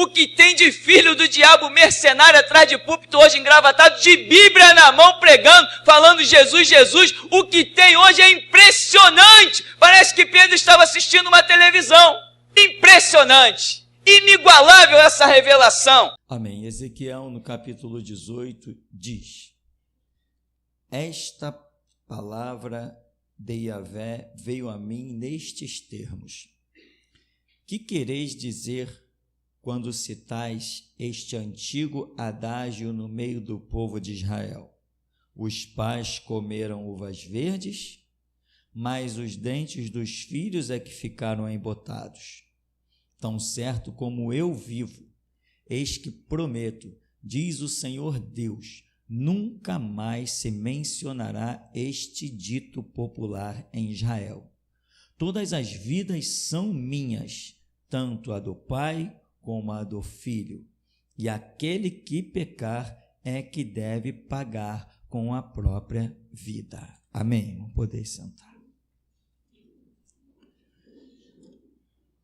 o que tem de filho do diabo mercenário atrás de púlpito hoje engravatado, de Bíblia na mão pregando, falando Jesus, Jesus, o que tem hoje é impressionante. Parece que Pedro estava assistindo uma televisão. Impressionante, inigualável essa revelação. Amém. Ezequiel, no capítulo 18, diz: esta palavra de Yahvé veio a mim nestes termos: que quereis dizer quando citais este antigo adágio no meio do povo de Israel? Os pais comeram uvas verdes, mas os dentes dos filhos é que ficaram embotados. Tão certo como eu vivo, eis que prometo, diz o Senhor Deus, nunca mais se mencionará este dito popular em Israel. Todas as vidas são minhas, tanto a do pai como a do filho, e aquele que pecar é que deve pagar com a própria vida. Amém. Vamos poder sentar.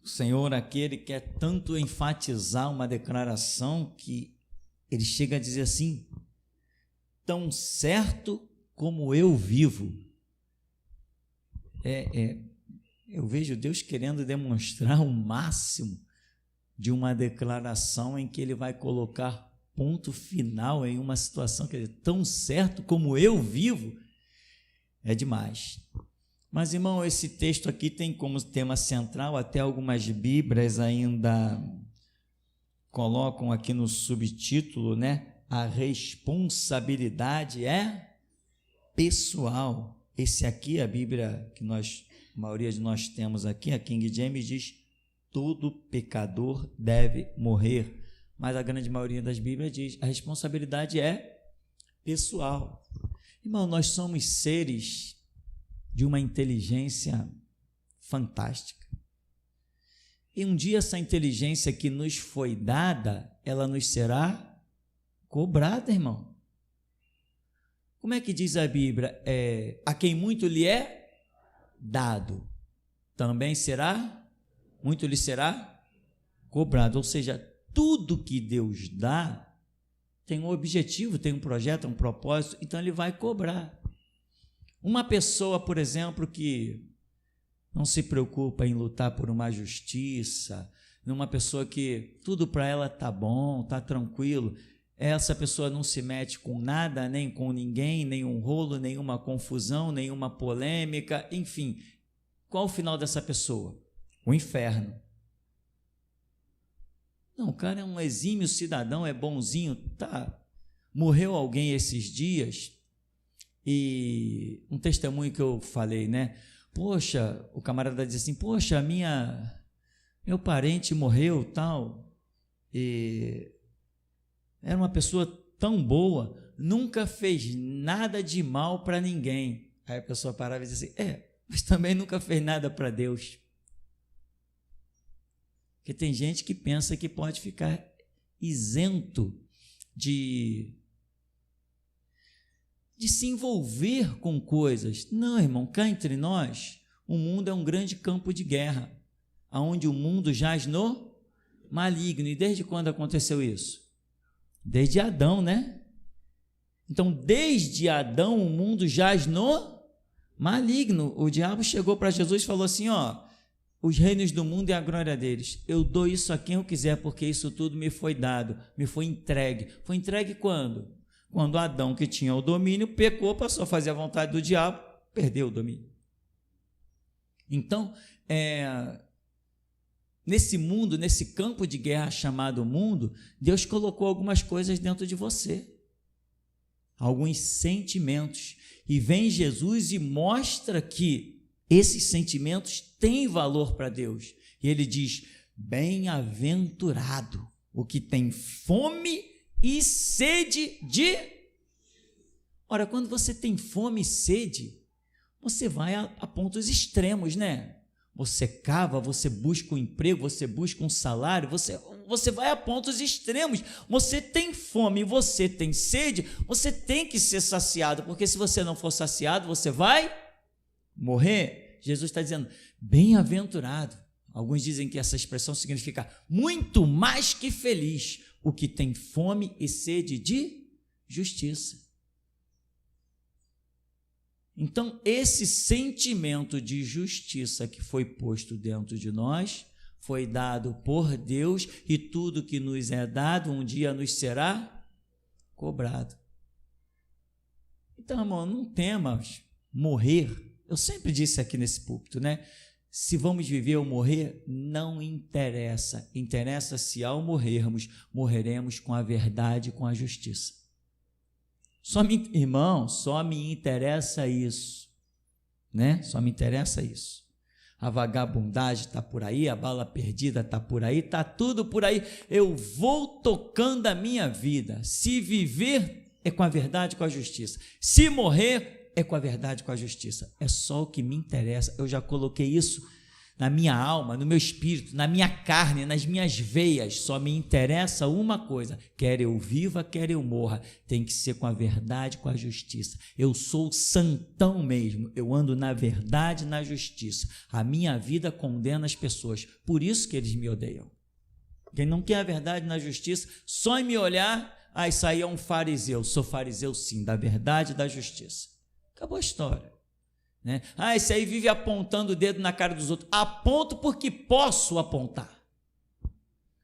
O Senhor, aquele que quer tanto enfatizar uma declaração que ele chega a dizer assim: tão certo como eu vivo. Eu vejo Deus querendo demonstrar o máximo de uma declaração em que ele vai colocar ponto final em uma situação, quer dizer, tão certo como eu vivo, é demais. Mas, irmão, esse texto aqui tem como tema central, até algumas Bíblias ainda colocam aqui no subtítulo, né? A responsabilidade é pessoal. Esse aqui, a Bíblia que a maioria de nós temos aqui, a King James diz: todo pecador deve morrer. Mas a grande maioria das Bíblias diz: a responsabilidade é pessoal. Irmão, nós somos seres de uma inteligência fantástica. E um dia essa inteligência que nos foi dada, ela nos será cobrada, irmão. Como é que diz a Bíblia? A quem muito lhe é dado, também muito lhe será cobrado. Ou seja, tudo que Deus dá tem um objetivo, tem um projeto, um propósito, então ele vai cobrar. Uma pessoa, por exemplo, que não se preocupa em lutar por uma justiça, uma pessoa que tudo para ela está bom, está tranquilo, essa pessoa não se mete com nada, nem com ninguém, nenhum rolo, nenhuma confusão, nenhuma polêmica, enfim. Qual o final dessa pessoa? O inferno. Não, o cara é um exímio cidadão, é bonzinho, tá? Morreu alguém esses dias, e um testemunho que eu falei, né? Poxa, o camarada disse assim: poxa, meu parente morreu, tal, e era uma pessoa tão boa, nunca fez nada de mal para ninguém. Aí a pessoa parava e dizia assim: mas também nunca fez nada para Deus. Porque tem gente que pensa que pode ficar isento de se envolver com coisas. Não, irmão, cá entre nós, o mundo é um grande campo de guerra, onde o mundo jaz no maligno. E desde quando aconteceu isso? Desde Adão, né? Então, desde Adão, o mundo jaz no maligno. O diabo chegou para Jesus e falou assim: os reinos do mundo e a glória deles, eu dou isso a quem eu quiser, porque isso tudo me foi dado, me foi entregue. Foi entregue quando? Quando Adão, que tinha o domínio, pecou, passou a fazer a vontade do diabo, perdeu o domínio. Então, nesse mundo, nesse campo de guerra chamado mundo, Deus colocou algumas coisas dentro de você, alguns sentimentos, e vem Jesus e mostra que esses sentimentos têm valor para Deus, e ele diz: bem-aventurado o que tem fome e sede de... Ora, quando você tem fome e sede, você vai a pontos extremos, né? Você cava, você busca um emprego, você busca um salário, você vai a pontos extremos. Você tem fome e você tem sede, você tem que ser saciado, porque se você não for saciado, você vai morrer. Jesus está dizendo: bem-aventurado. Alguns dizem que essa expressão significa muito mais que feliz, o que tem fome e sede de justiça. Então, esse sentimento de justiça que foi posto dentro de nós, foi dado por Deus, e tudo que nos é dado um dia nos será cobrado. Então, irmão, não temas morrer. Eu sempre disse aqui nesse púlpito, né? Se vamos viver ou morrer, não interessa. Interessa se ao morrermos, morreremos com a verdade e com a justiça. Irmão, só me interessa isso, né? Só me interessa isso. A vagabundagem está por aí, a bala perdida está por aí, está tudo por aí. Eu vou tocando a minha vida. Se viver é com a verdade e com a justiça. Se morrer é com a verdade e com a justiça. É só o que me interessa. Eu já coloquei isso na minha alma, no meu espírito, na minha carne, nas minhas veias. Só me interessa uma coisa: quer eu viva, quer eu morra, tem que ser com a verdade, com a justiça. Eu sou santão mesmo, eu ando na verdade e na justiça. A minha vida condena as pessoas, por isso que eles me odeiam. Quem não quer a verdade na justiça, só em me olhar, isso aí é um fariseu. Sou fariseu sim, da verdade e da justiça. Acabou a história. Né? Esse aí vive apontando o dedo na cara dos outros. Aponto porque posso apontar.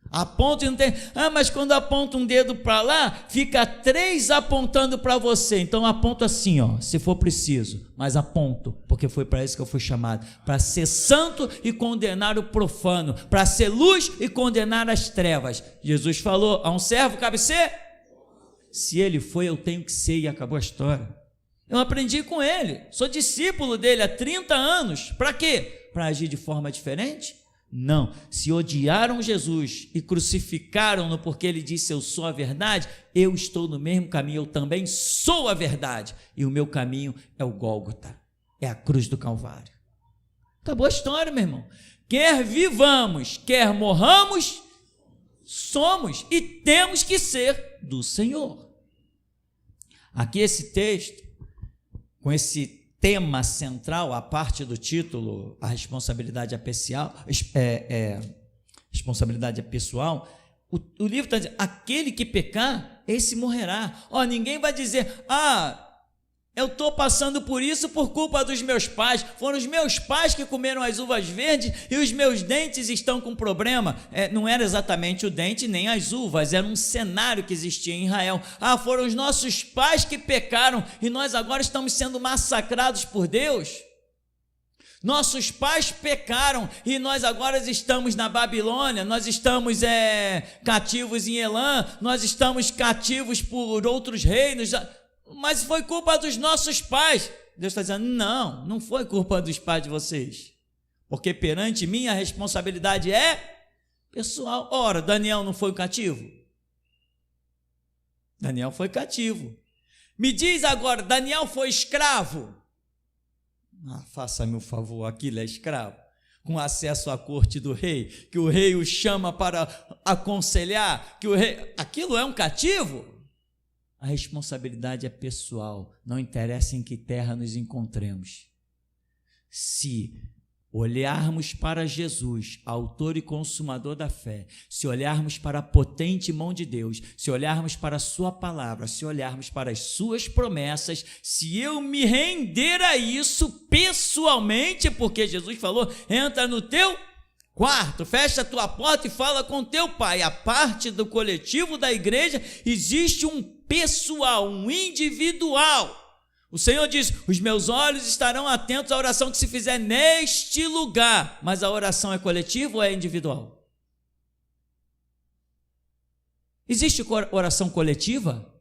Aponto e não tem. Mas quando aponto um dedo para lá, fica 3 apontando para você. Então aponto assim, se for preciso. Mas aponto, porque foi para isso que eu fui chamado. Para ser santo e condenar o profano. Para ser luz e condenar as trevas. Jesus falou: a um servo cabe ser? Se ele foi, eu tenho que ser, e acabou a história. Eu aprendi com ele, sou discípulo dele há 30 anos. Para quê? Para agir de forma diferente? Não. Se odiaram Jesus e crucificaram-no porque ele disse: eu sou a verdade, eu estou no mesmo caminho, eu também sou a verdade. E o meu caminho é o Gólgota, é a cruz do Calvário. Acabou a história, meu irmão. Quer vivamos, quer morramos, somos e temos que ser do Senhor. Aqui esse texto, com esse tema central, a parte do título, a responsabilidade responsabilidade pessoal, o livro está dizendo: aquele que pecar, esse morrerá. Ninguém vai dizer: eu estou passando por isso por culpa dos meus pais, foram os meus pais que comeram as uvas verdes e os meus dentes estão com problema. Não era exatamente o dente nem as uvas, era um cenário que existia em Israel. Foram os nossos pais que pecaram e nós agora estamos sendo massacrados por Deus. Nossos pais pecaram e nós agora estamos na Babilônia, nós estamos cativos em Elã, nós estamos cativos por outros reinos. Mas foi culpa dos nossos pais. Deus está dizendo: não foi culpa dos pais de vocês, porque perante mim a responsabilidade é pessoal. Ora, Daniel não foi cativo? Daniel foi cativo. Me diz agora, Daniel foi escravo? Faça-me o favor, aquilo é escravo, com acesso à corte do rei, que o rei o chama para aconselhar, aquilo é um cativo? A responsabilidade é pessoal, não interessa em que terra nos encontremos. Se olharmos para Jesus, autor e consumador da fé, se olharmos para a potente mão de Deus, se olharmos para a sua palavra, se olharmos para as suas promessas, se eu me render a isso pessoalmente, porque Jesus falou: entra no teu quarto, fecha a tua porta e fala com teu pai. A parte do coletivo da igreja existe um pessoal, um individual. O Senhor diz: os meus olhos estarão atentos à oração que se fizer neste lugar. Mas a oração é coletiva ou é individual? Existe oração coletiva?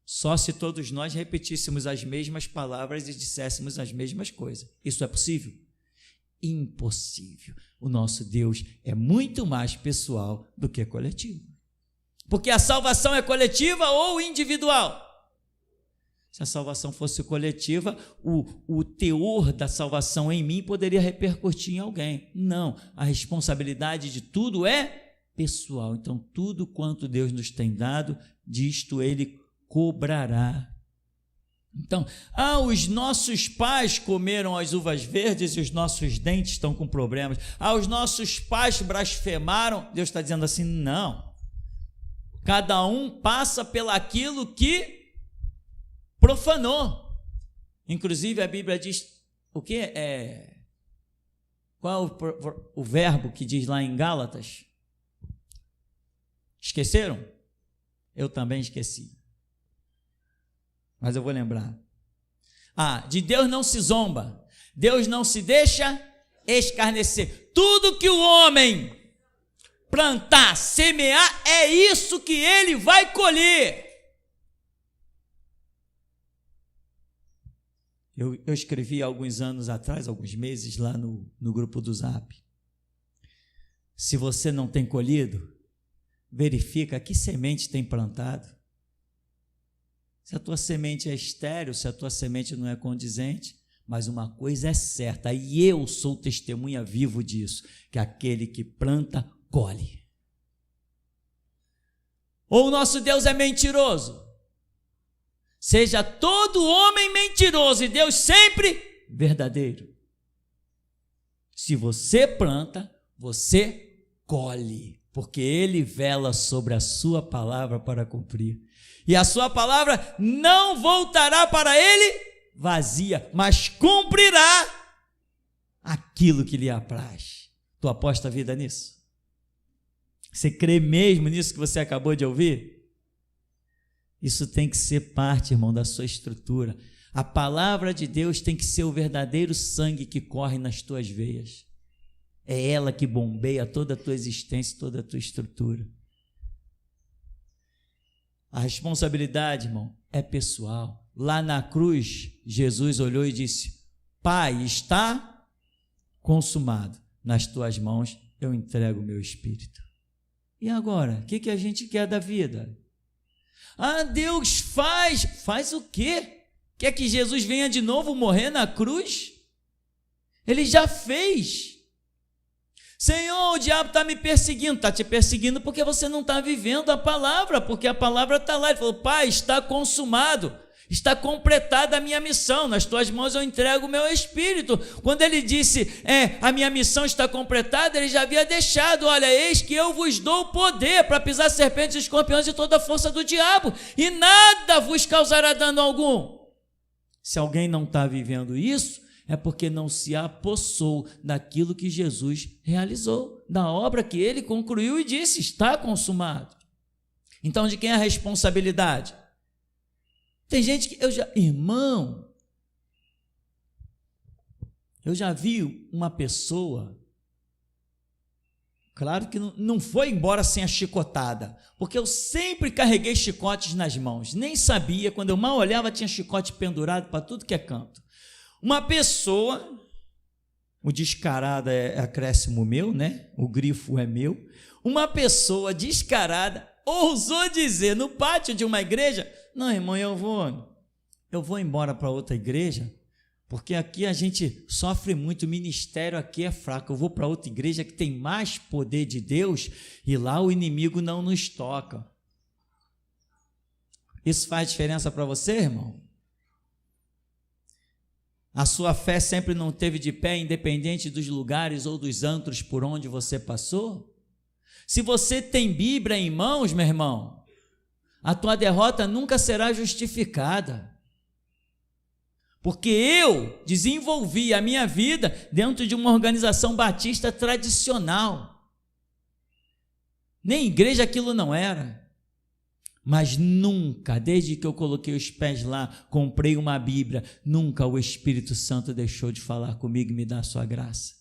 Só se todos nós repetíssemos as mesmas palavras e disséssemos as mesmas coisas. Isso é possível? Impossível. O nosso Deus é muito mais pessoal do que coletivo. Porque a salvação é coletiva ou individual? Se a salvação fosse coletiva, o teor da salvação em mim poderia repercutir em alguém. Não, a responsabilidade de tudo é pessoal. Então, tudo quanto Deus nos tem dado, disto Ele cobrará. Então, os nossos pais comeram as uvas verdes e os nossos dentes estão com problemas. Os nossos pais blasfemaram. Deus está dizendo assim, não. Cada um passa pelaquilo que profanou. Inclusive a Bíblia diz, qual é o verbo que diz lá em Gálatas? Esqueceram? Eu também esqueci. Mas eu vou lembrar. De Deus não se zomba. Deus não se deixa escarnecer. Tudo que o homem plantar, semear, é isso que ele vai colher. Eu escrevi há alguns anos atrás, alguns meses, lá no grupo do Zap. Se você não tem colhido, verifica que semente tem plantado. Se a tua semente é estéril, se a tua semente não é condizente, mas uma coisa é certa, e eu sou testemunha vivo disso, que aquele que planta, colhe. Ou o nosso Deus é mentiroso? Seja todo homem mentiroso e Deus sempre verdadeiro. Se você planta, você colhe, porque Ele vela sobre a sua palavra para cumprir. E a sua palavra não voltará para Ele vazia, mas cumprirá aquilo que lhe apraz. Tu aposta a vida nisso? Você crê mesmo nisso que você acabou de ouvir? Isso tem que ser parte, irmão, da sua estrutura. A palavra de Deus tem que ser o verdadeiro sangue que corre nas tuas veias. É ela que bombeia toda a tua existência, toda a tua estrutura. A responsabilidade, irmão, é pessoal. Lá na cruz, Jesus olhou e disse: Pai, está consumado. Nas tuas mãos eu entrego o meu espírito. E agora, o que a gente quer da vida? Deus faz o quê? Quer que Jesus venha de novo morrer na cruz? Ele já fez. Senhor, o diabo está me perseguindo. Está te perseguindo porque você não está vivendo a palavra, porque a palavra está lá. Ele falou: Pai, está consumado, está completada a minha missão, nas tuas mãos eu entrego o meu espírito. Quando ele disse, a minha missão está completada, ele já havia deixado: olha, eis que eu vos dou o poder para pisar serpentes e escorpiões e toda a força do diabo, e nada vos causará dano algum. Se alguém não está vivendo isso, é porque não se apossou daquilo que Jesus realizou, da obra que ele concluiu e disse: está consumado. Então, de quem é a responsabilidade? Tem gente que irmão, eu já vi uma pessoa, claro que não foi embora sem a chicotada, porque eu sempre carreguei chicotes nas mãos, nem sabia, quando eu mal olhava tinha chicote pendurado para tudo que é canto. Uma pessoa, o descarado é acréscimo meu, né? O grifo é meu. Uma pessoa descarada ousou dizer no pátio de uma igreja: não, irmão, eu vou embora para outra igreja, porque aqui a gente sofre muito, o ministério aqui é fraco. Eu vou para outra igreja que tem mais poder de Deus e lá o inimigo não nos toca. Isso faz diferença para você, irmão? A sua fé sempre não teve de pé, independente dos lugares ou dos antros por onde você passou? Se você tem Bíblia em mãos, meu irmão, a tua derrota nunca será justificada. Porque eu desenvolvi a minha vida dentro de uma organização batista tradicional. Nem igreja aquilo não era. Mas nunca, desde que eu coloquei os pés lá, comprei uma Bíblia, nunca o Espírito Santo deixou de falar comigo e me dar a sua graça.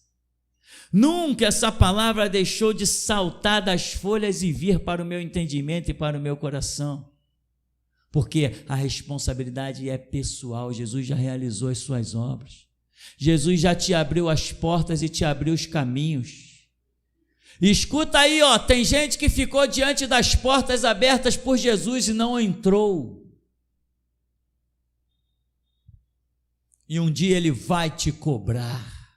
Nunca essa palavra deixou de saltar das folhas e vir para o meu entendimento e para o meu coração. Porque a responsabilidade é pessoal. Jesus já realizou as suas obras. Jesus já te abriu as portas e te abriu os caminhos. Escuta aí, tem gente que ficou diante das portas abertas por Jesus e não entrou. E um dia ele vai te cobrar,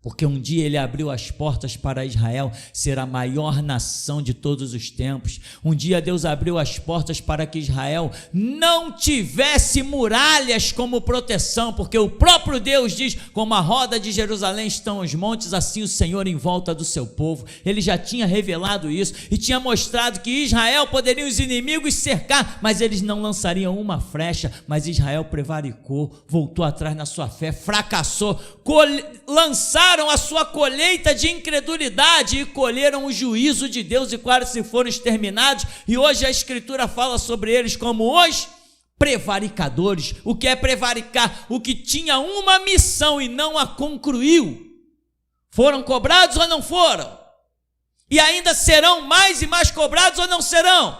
Porque um dia ele abriu as portas para Israel ser a maior nação de todos os tempos. Um dia Deus abriu as portas para que Israel não tivesse muralhas como proteção, porque o próprio Deus diz: como a roda de Jerusalém estão os montes, assim o Senhor em volta do seu povo. Ele já tinha revelado isso e tinha mostrado que Israel poderiam os inimigos cercar, mas eles não lançariam uma flecha. Mas Israel prevaricou, voltou atrás na sua fé, fracassou, lançaram a sua colheita de incredulidade e colheram o juízo de Deus e quase foram exterminados. E hoje a Escritura fala sobre eles como os prevaricadores. O que é prevaricar? O que tinha uma missão e não a concluiu. Foram cobrados ou não foram? E ainda serão mais e mais cobrados ou não serão?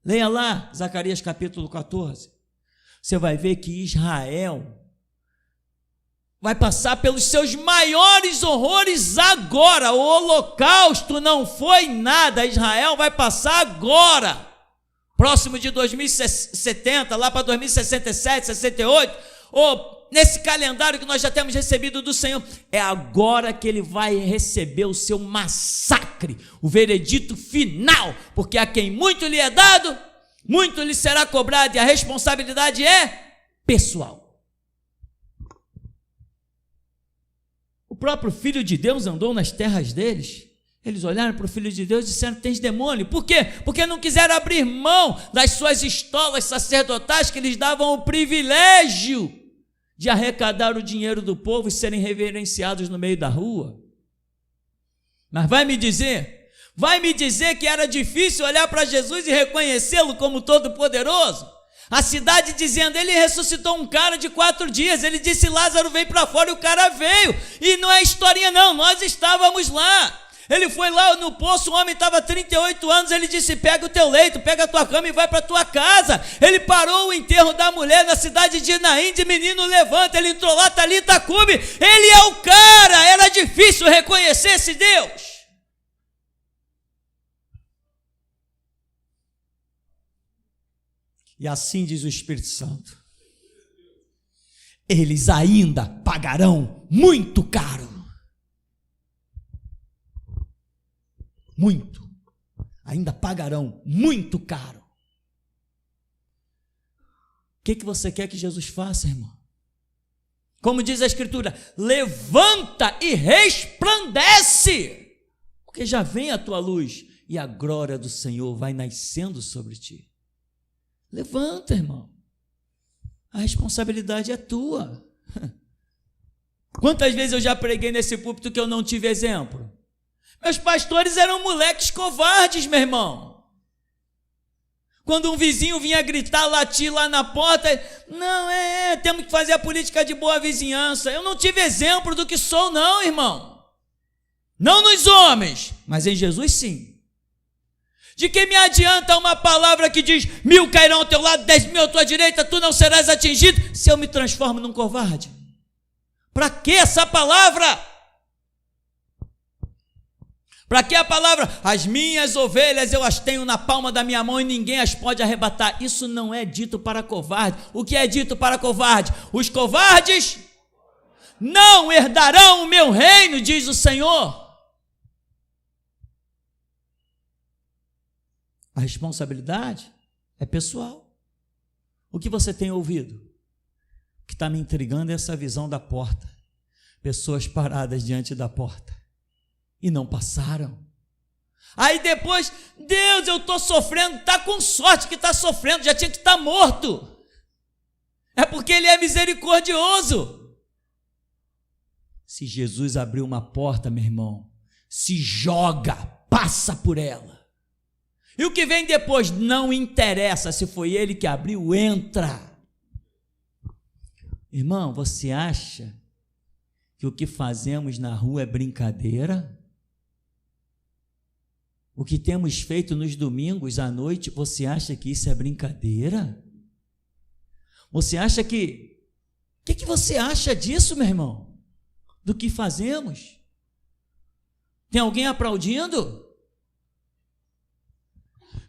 Leia lá Zacarias capítulo 14. Você vai ver que Israel vai passar pelos seus maiores horrores agora. O holocausto não foi nada. Israel vai passar agora, próximo de 2070, lá para 2067, 68, ou nesse calendário que nós já temos recebido do Senhor. É agora que ele vai receber o seu massacre, o veredito final, porque a quem muito lhe é dado, muito lhe será cobrado, e a responsabilidade é pessoal. O próprio Filho de Deus andou nas terras deles. Eles olharam para o Filho de Deus e disseram: tens demônio. Por quê? Porque não quiseram abrir mão das suas estolas sacerdotais que lhes davam o privilégio de arrecadar o dinheiro do povo e serem reverenciados no meio da rua. Mas vai me dizer que era difícil olhar para Jesus e reconhecê-lo como todo-poderoso? A cidade dizendo: ele ressuscitou um cara de 4 dias, ele disse: Lázaro veio para fora, e o cara veio, e não é historinha não, nós estávamos lá. Ele foi lá no poço, o homem estava 38 anos, ele disse: pega o teu leito, pega a tua cama e vai para a tua casa. Ele parou o enterro da mulher na cidade de Naim, de menino levanta, ele entrou lá, Talita cumi, ele é o cara. Era difícil reconhecer esse Deus. E assim diz o Espírito Santo: eles ainda pagarão muito caro. Muito. Ainda pagarão muito caro. O que você quer que Jesus faça, irmão? Como diz a Escritura: levanta e resplandece, porque já vem a tua luz e a glória do Senhor vai nascendo sobre ti. Levanta, irmão. A responsabilidade é tua. Quantas vezes eu já preguei nesse púlpito que eu não tive exemplo? Meus pastores eram moleques covardes, meu irmão. Quando um vizinho vinha gritar, latir lá na porta: não, temos que fazer a política de boa vizinhança. Eu não tive exemplo do que sou não, irmão. Não nos homens, mas em Jesus sim. De que me adianta uma palavra que diz: 1000 cairão ao teu lado, 10.000 à tua direita, tu não serás atingido, se eu me transformo num covarde? Para que essa palavra? Para que a palavra? As minhas ovelhas eu as tenho na palma da minha mão e ninguém as pode arrebatar. Isso não é dito para covarde. O que é dito para covarde? Os covardes não herdarão o meu reino, diz o Senhor. A responsabilidade é pessoal. O que você tem ouvido? O que está me intrigando é essa visão da porta. Pessoas paradas diante da porta e não passaram. Aí depois: Deus, eu estou sofrendo. Está com sorte que está sofrendo, já tinha que estar morto. É porque Ele é misericordioso. Se Jesus abriu uma porta, meu irmão, se joga, passa por ela. E o que vem depois não interessa, se foi Ele que abriu, entra. Irmão, você acha que o que fazemos na rua é brincadeira? O que temos feito nos domingos à noite, você acha que isso é brincadeira? Você acha que... O que você acha disso, meu irmão? Do que fazemos? Tem alguém aplaudindo?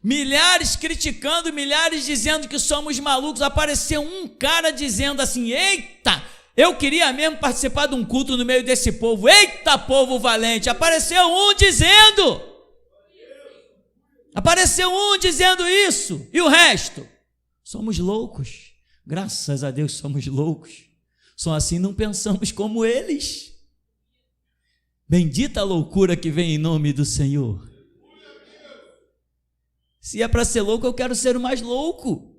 Milhares criticando, milhares dizendo que somos malucos. Apareceu um cara dizendo assim: eita, Eu queria mesmo participar de um culto no meio desse povo. Eita, povo valente! Apareceu um dizendo isso. E o resto? Somos loucos. Graças a Deus somos loucos. Só assim não pensamos como eles. Bendita a loucura que vem em nome do Senhor. Se é para ser louco, eu quero ser o mais louco.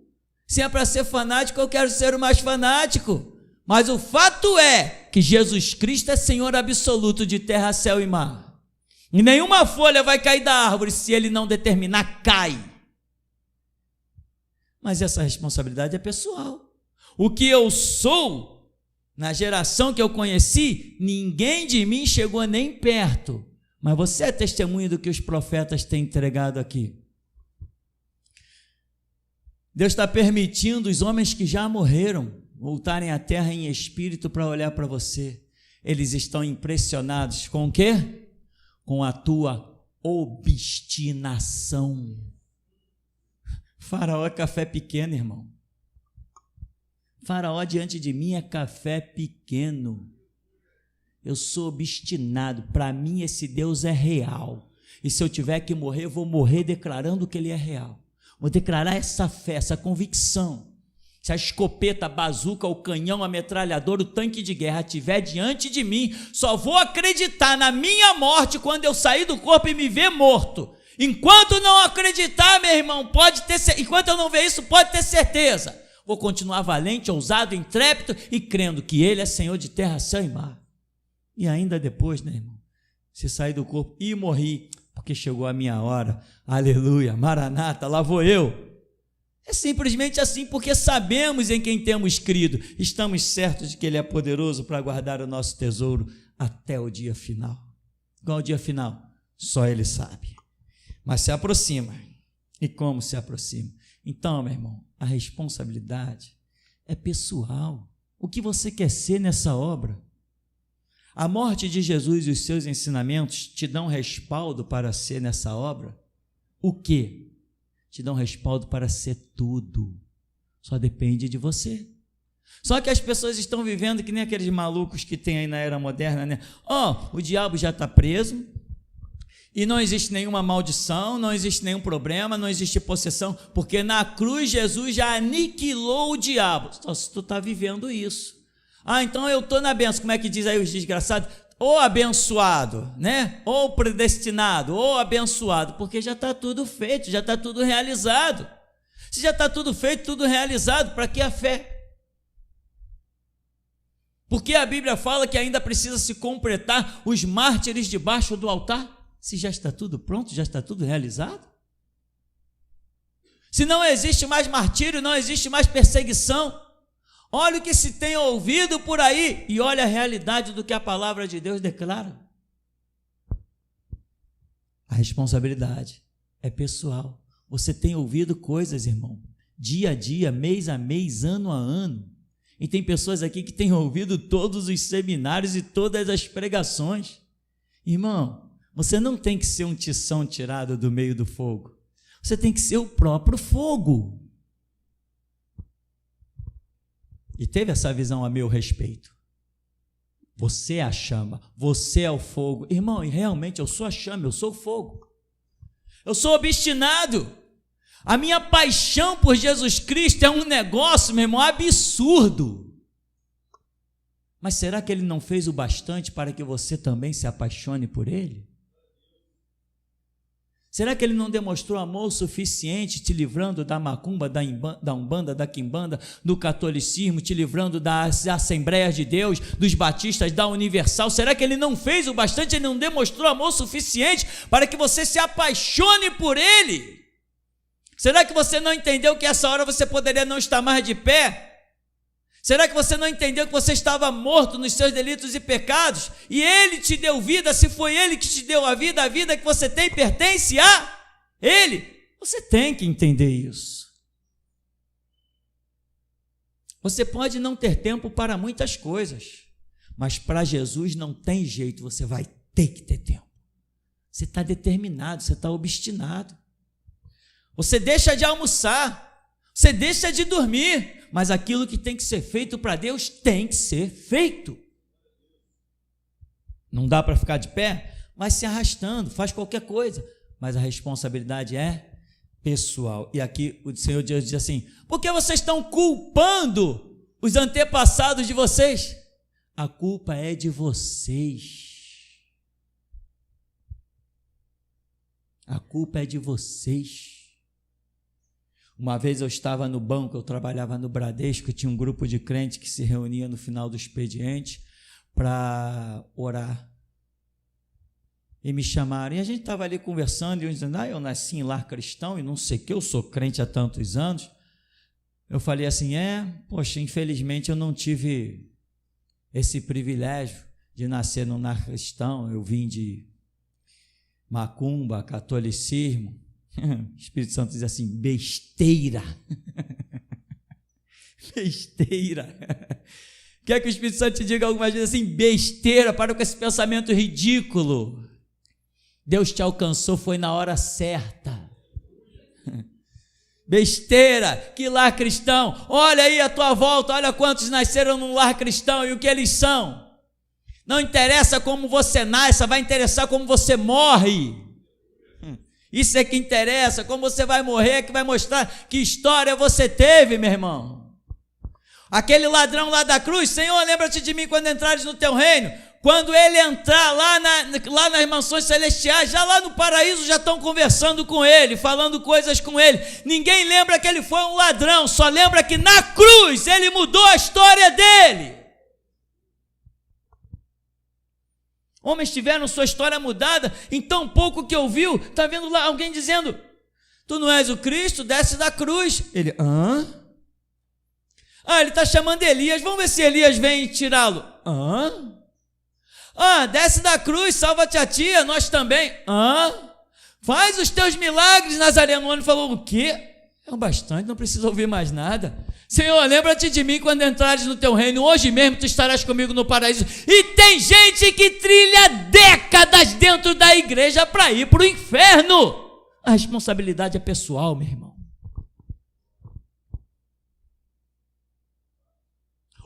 Se é para ser fanático, eu quero ser o mais fanático. Mas o fato é que Jesus Cristo é Senhor absoluto de terra, céu e mar. E nenhuma folha vai cair da árvore se Ele não determinar, cai. Mas essa responsabilidade é pessoal. O que eu sou, na geração que eu conheci, ninguém de mim chegou nem perto. Mas você é testemunha do que os profetas têm entregado aqui. Deus está permitindo os homens que já morreram voltarem à terra em espírito para olhar para você. Eles estão impressionados com o quê? Com a tua obstinação. Faraó é café pequeno, irmão. Faraó diante de mim é café pequeno. Eu sou obstinado. Para mim esse Deus é real. E se eu tiver que morrer, eu vou morrer declarando que Ele é real. Vou declarar essa fé, essa convicção. Se a escopeta, a bazuca, o canhão, a metralhadora, o tanque de guerra estiver diante de mim, só vou acreditar na minha morte quando eu sair do corpo e me ver morto. Enquanto não acreditar, meu irmão, enquanto eu não ver isso, pode ter certeza. Vou continuar valente, ousado, intrépido e crendo que Ele é Senhor de terra, céu e mar. E ainda depois, né, irmão? Se sair do corpo e morri, porque chegou a minha hora, aleluia, maranata, lá vou eu. É simplesmente assim, porque sabemos em quem temos crido, estamos certos de que Ele é poderoso para guardar o nosso tesouro até o dia final. Qual é o dia final? Só Ele sabe, mas se aproxima. E como se aproxima? Então, meu irmão, a responsabilidade é pessoal. O que você quer ser nessa obra? A morte de Jesus e os seus ensinamentos te dão respaldo para ser nessa obra? O quê? Te dão respaldo para ser tudo. Só depende de você. Só que as pessoas estão vivendo que nem aqueles malucos que tem aí na era moderna, né? O diabo já está preso e não existe nenhuma maldição, não existe nenhum problema, não existe possessão, porque na cruz Jesus já aniquilou o diabo. Só se tu está vivendo isso. Então eu estou na bênção, como é que diz aí os desgraçados? Ou abençoado, né? Ou predestinado, ou abençoado, porque já está tudo feito, já está tudo realizado. Se já está tudo feito, tudo realizado, para que a fé? Porque a Bíblia fala que ainda precisa se completar os mártires debaixo do altar? Se já está tudo pronto, já está tudo realizado? Se não existe mais martírio, não existe mais perseguição. Olha o que se tem ouvido por aí e olha a realidade do que a palavra de Deus declara. A responsabilidade é pessoal. Você tem ouvido coisas, irmão, dia a dia, mês a mês, ano a ano. E tem pessoas aqui que têm ouvido todos os seminários e todas as pregações. Irmão, você não tem que ser um tição tirado do meio do fogo. Você tem que ser o próprio fogo. E teve essa visão a meu respeito. Você é a chama, você é o fogo. Irmão, e realmente eu sou a chama, eu sou o fogo. Eu sou obstinado. A minha paixão por Jesus Cristo é um negócio, meu irmão, absurdo. Mas será que Ele não fez o bastante para que você também se apaixone por Ele? Será que Ele não demonstrou amor suficiente te livrando da macumba, da umbanda, da quimbanda, do catolicismo, te livrando das Assembleias de Deus, dos batistas, da Universal? Será que Ele não fez o bastante? Ele não demonstrou amor suficiente para que você se apaixone por Ele? Será que você não entendeu que essa hora você poderia não estar mais de pé? Será que você não entendeu que você estava morto nos seus delitos e pecados? E Ele te deu vida, se foi Ele que te deu a vida que você tem pertence a Ele. Você tem que entender isso. Você pode não ter tempo para muitas coisas, mas para Jesus não tem jeito, você vai ter que ter tempo. Você está determinado, você está obstinado. Você deixa de almoçar, você deixa de dormir, mas aquilo que tem que ser feito para Deus tem que ser feito. Não dá para ficar de pé? Vai se arrastando, faz qualquer coisa, mas a responsabilidade é pessoal. E aqui o Senhor Deus diz assim: por que vocês estão culpando os antepassados de vocês? A culpa é de vocês. A culpa é de vocês. Uma vez eu estava no banco, eu trabalhava no Bradesco, tinha um grupo de crentes que se reunia no final do expediente para orar. E me chamaram, e a gente estava ali conversando, e eu dizendo: eu nasci em lar cristão e não sei o que, eu sou crente há tantos anos. Eu falei assim: poxa, infelizmente eu não tive esse privilégio de nascer num lar cristão, eu vim de macumba, catolicismo. O Espírito Santo diz assim: besteira. Besteira. Quer que o Espírito Santo te diga algumas vezes assim: besteira, para com esse pensamento ridículo. Deus te alcançou, foi na hora certa. Besteira, que lar cristão, olha aí a tua volta, olha quantos nasceram num lar cristão e o que eles são. Não interessa como você nasce, vai interessar como você morre. Isso é que interessa, como você vai morrer, que vai mostrar que história você teve, meu irmão. Aquele ladrão lá da cruz: Senhor, lembra-te de mim quando entrares no teu reino. Quando ele entrar lá nas mansões celestiais, já lá no paraíso, já estão conversando com ele, falando coisas com ele. Ninguém lembra que ele foi um ladrão, só lembra que na cruz ele mudou a história dele. Homens tiveram sua história mudada em tão pouco que ouviu. Está vendo lá alguém dizendo: tu não és o Cristo, desce da cruz. Ele: ele está chamando Elias, vamos ver se Elias vem tirá-lo. Desce da cruz, salva-te a tia, nós também. Faz os teus milagres, Nazareno. O homem falou: o quê? É o bastante, não precisa ouvir mais nada. Senhor, lembra-te de mim quando entrares no teu reino, hoje mesmo tu estarás comigo no paraíso. E tem gente que trilha décadas dentro da igreja para ir para o inferno. A responsabilidade é pessoal, meu irmão.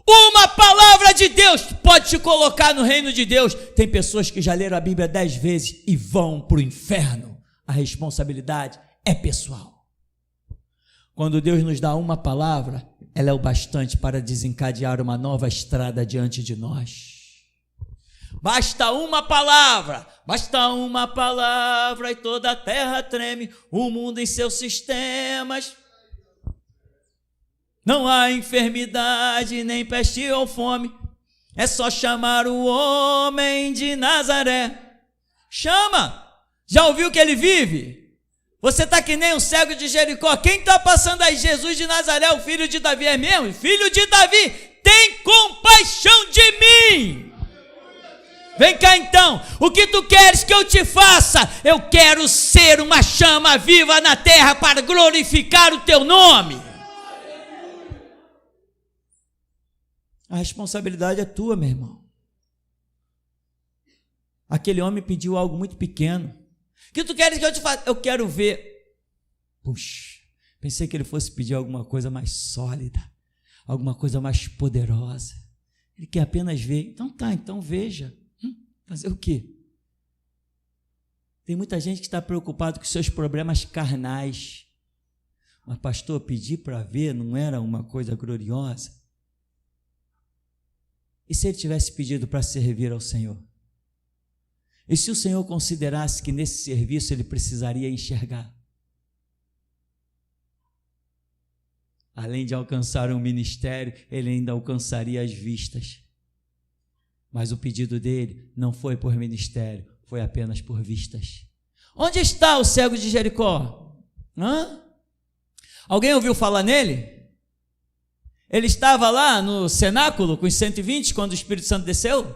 Uma palavra de Deus pode te colocar no reino de Deus. Tem pessoas que já leram a Bíblia 10 vezes e vão para o inferno. A responsabilidade é pessoal. Quando Deus nos dá uma palavra, ela é o bastante para desencadear uma nova estrada diante de nós. Basta uma palavra e toda a terra treme, o mundo em seus sistemas. Não há enfermidade, nem peste ou fome, é só chamar o homem de Nazaré. Chama! Já ouviu que ele vive? Você está que nem um cego de Jericó. Quem está passando aí? Jesus de Nazaré, o filho de Davi. É mesmo? Filho de Davi, tem compaixão de mim. Vem cá então, o que tu queres que eu te faça? Eu quero ser uma chama viva na terra para glorificar o teu nome. A responsabilidade é tua, meu irmão. Aquele homem pediu algo muito pequeno. O que tu queres que eu te faça? Eu quero ver. Puxa, pensei que ele fosse pedir alguma coisa mais sólida, alguma coisa mais poderosa. Ele quer apenas ver. Então tá, então veja. Fazer o quê? Tem muita gente que está preocupado com seus problemas carnais. Mas pastor, pedir para ver não era uma coisa gloriosa? E se ele tivesse pedido para servir ao Senhor? E se o Senhor considerasse que nesse serviço ele precisaria enxergar? Além de alcançar um ministério, ele ainda alcançaria as vistas. Mas o pedido dele não foi por ministério, foi apenas por vistas. Onde está o cego de Jericó? Alguém ouviu falar nele? Ele estava lá no cenáculo com os 120 quando o Espírito Santo desceu?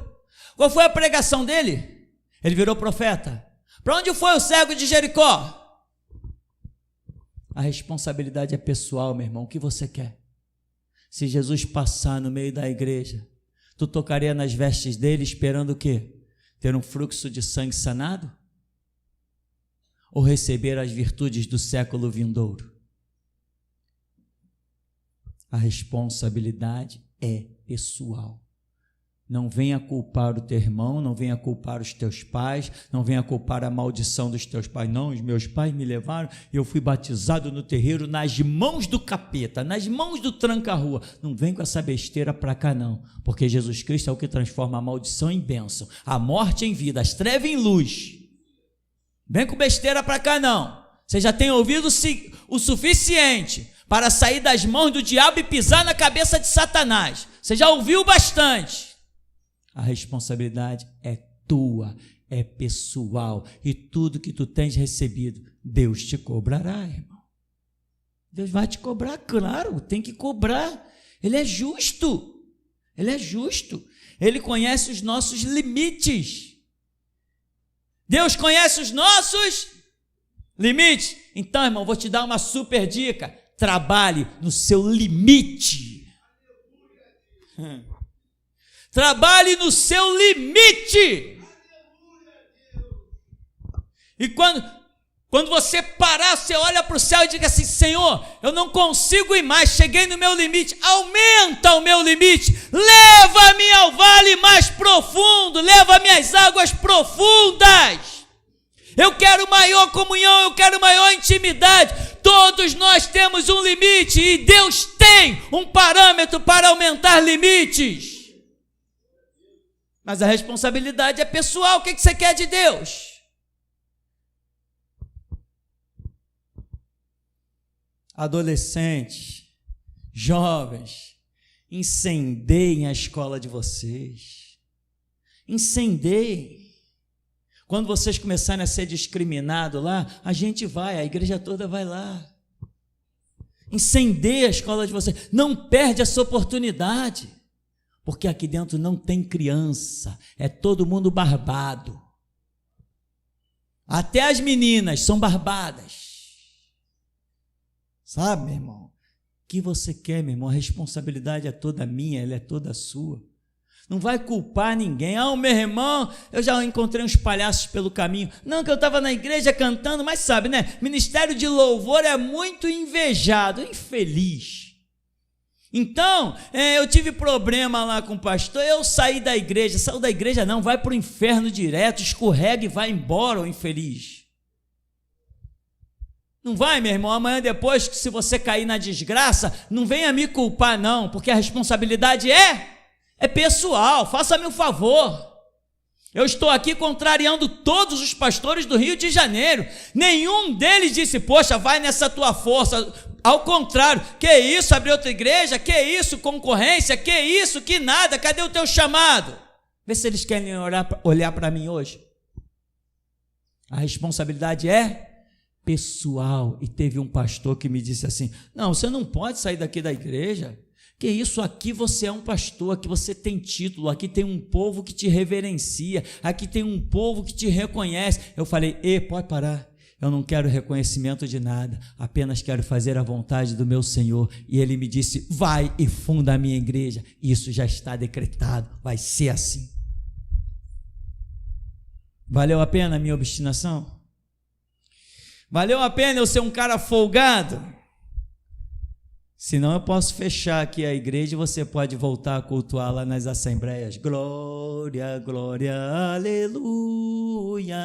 Qual foi a pregação dele? Ele virou profeta. Para onde foi o cego de Jericó? A responsabilidade é pessoal, meu irmão. O que você quer? Se Jesus passar no meio da igreja, tu tocaria nas vestes dele esperando o quê? Ter um fluxo de sangue sanado? Ou receber as virtudes do século vindouro? A responsabilidade é pessoal. Não venha culpar o teu irmão, não venha culpar os teus pais, não venha culpar a maldição dos teus pais. Não, os meus pais me levaram e eu fui batizado no terreiro nas mãos do capeta, nas mãos do tranca-rua. Não vem com essa besteira para cá não, porque Jesus Cristo é o que transforma a maldição em bênção, a morte em vida, as trevas em luz. Vem com besteira para cá não. Você já tem ouvido o suficiente para sair das mãos do diabo e pisar na cabeça de Satanás. Você já ouviu bastante. A responsabilidade é tua, é pessoal, e tudo que tu tens recebido, Deus te cobrará, irmão. Deus vai te cobrar, claro, tem que cobrar. Ele é justo, Ele é justo. Ele conhece os nossos limites. Deus conhece os nossos limites. Então, irmão, vou te dar uma super dica. Trabalhe no seu limite. Trabalhe no seu limite. E quando você parar, você olha para o céu e diga assim: Senhor, eu não consigo ir mais, cheguei no meu limite, aumenta o meu limite, leva-me ao vale mais profundo, leva-me às águas profundas. Eu quero maior comunhão, eu quero maior intimidade. Todos nós temos um limite e Deus tem um parâmetro para aumentar limites. Mas a responsabilidade é pessoal. O que você quer de Deus? Adolescentes, jovens, incendeiem a escola de vocês. Incendeiem. Quando vocês começarem a ser discriminados lá, a gente vai, a igreja toda vai lá. Incendeie a escola de vocês. Não perde essa oportunidade. Porque aqui dentro não tem criança, é todo mundo barbado. Até as meninas são barbadas. Sabe, meu irmão? O que você quer, meu irmão? A responsabilidade é toda minha, ela é toda sua. Não vai culpar ninguém. O meu irmão, eu já encontrei uns palhaços pelo caminho. Não, que eu estava na igreja cantando, mas sabe, né? Ministério de louvor é muito invejado, infeliz. Então, eu tive problema lá com o pastor, eu saí da igreja. Saiu da igreja não, vai para o inferno direto, escorrega e vai embora, o infeliz. Não vai, meu irmão, amanhã depois, que se você cair na desgraça, não venha me culpar não, porque a responsabilidade é pessoal. Faça-me um favor. Eu estou aqui contrariando todos os pastores do Rio de Janeiro. Nenhum deles disse: poxa, vai nessa tua força. Ao contrário, que isso, abrir outra igreja? Que isso, concorrência? Que isso, que nada, cadê o teu chamado? Vê se eles querem olhar para mim hoje. A responsabilidade é pessoal. E teve um pastor que me disse assim: não, você não pode sair daqui da igreja. Que isso, aqui você é um pastor, aqui você tem título, aqui tem um povo que te reverencia, aqui tem um povo que te reconhece. Eu falei: pode parar. Eu não quero reconhecimento de nada, apenas quero fazer a vontade do meu Senhor. E ele me disse: vai e funda a minha igreja. Isso já está decretado, vai ser assim. Valeu a pena a minha obstinação? Valeu a pena eu ser um cara folgado? Senão eu posso fechar aqui a igreja e você pode voltar a cultuar lá nas assembleias. Glória, glória, aleluia.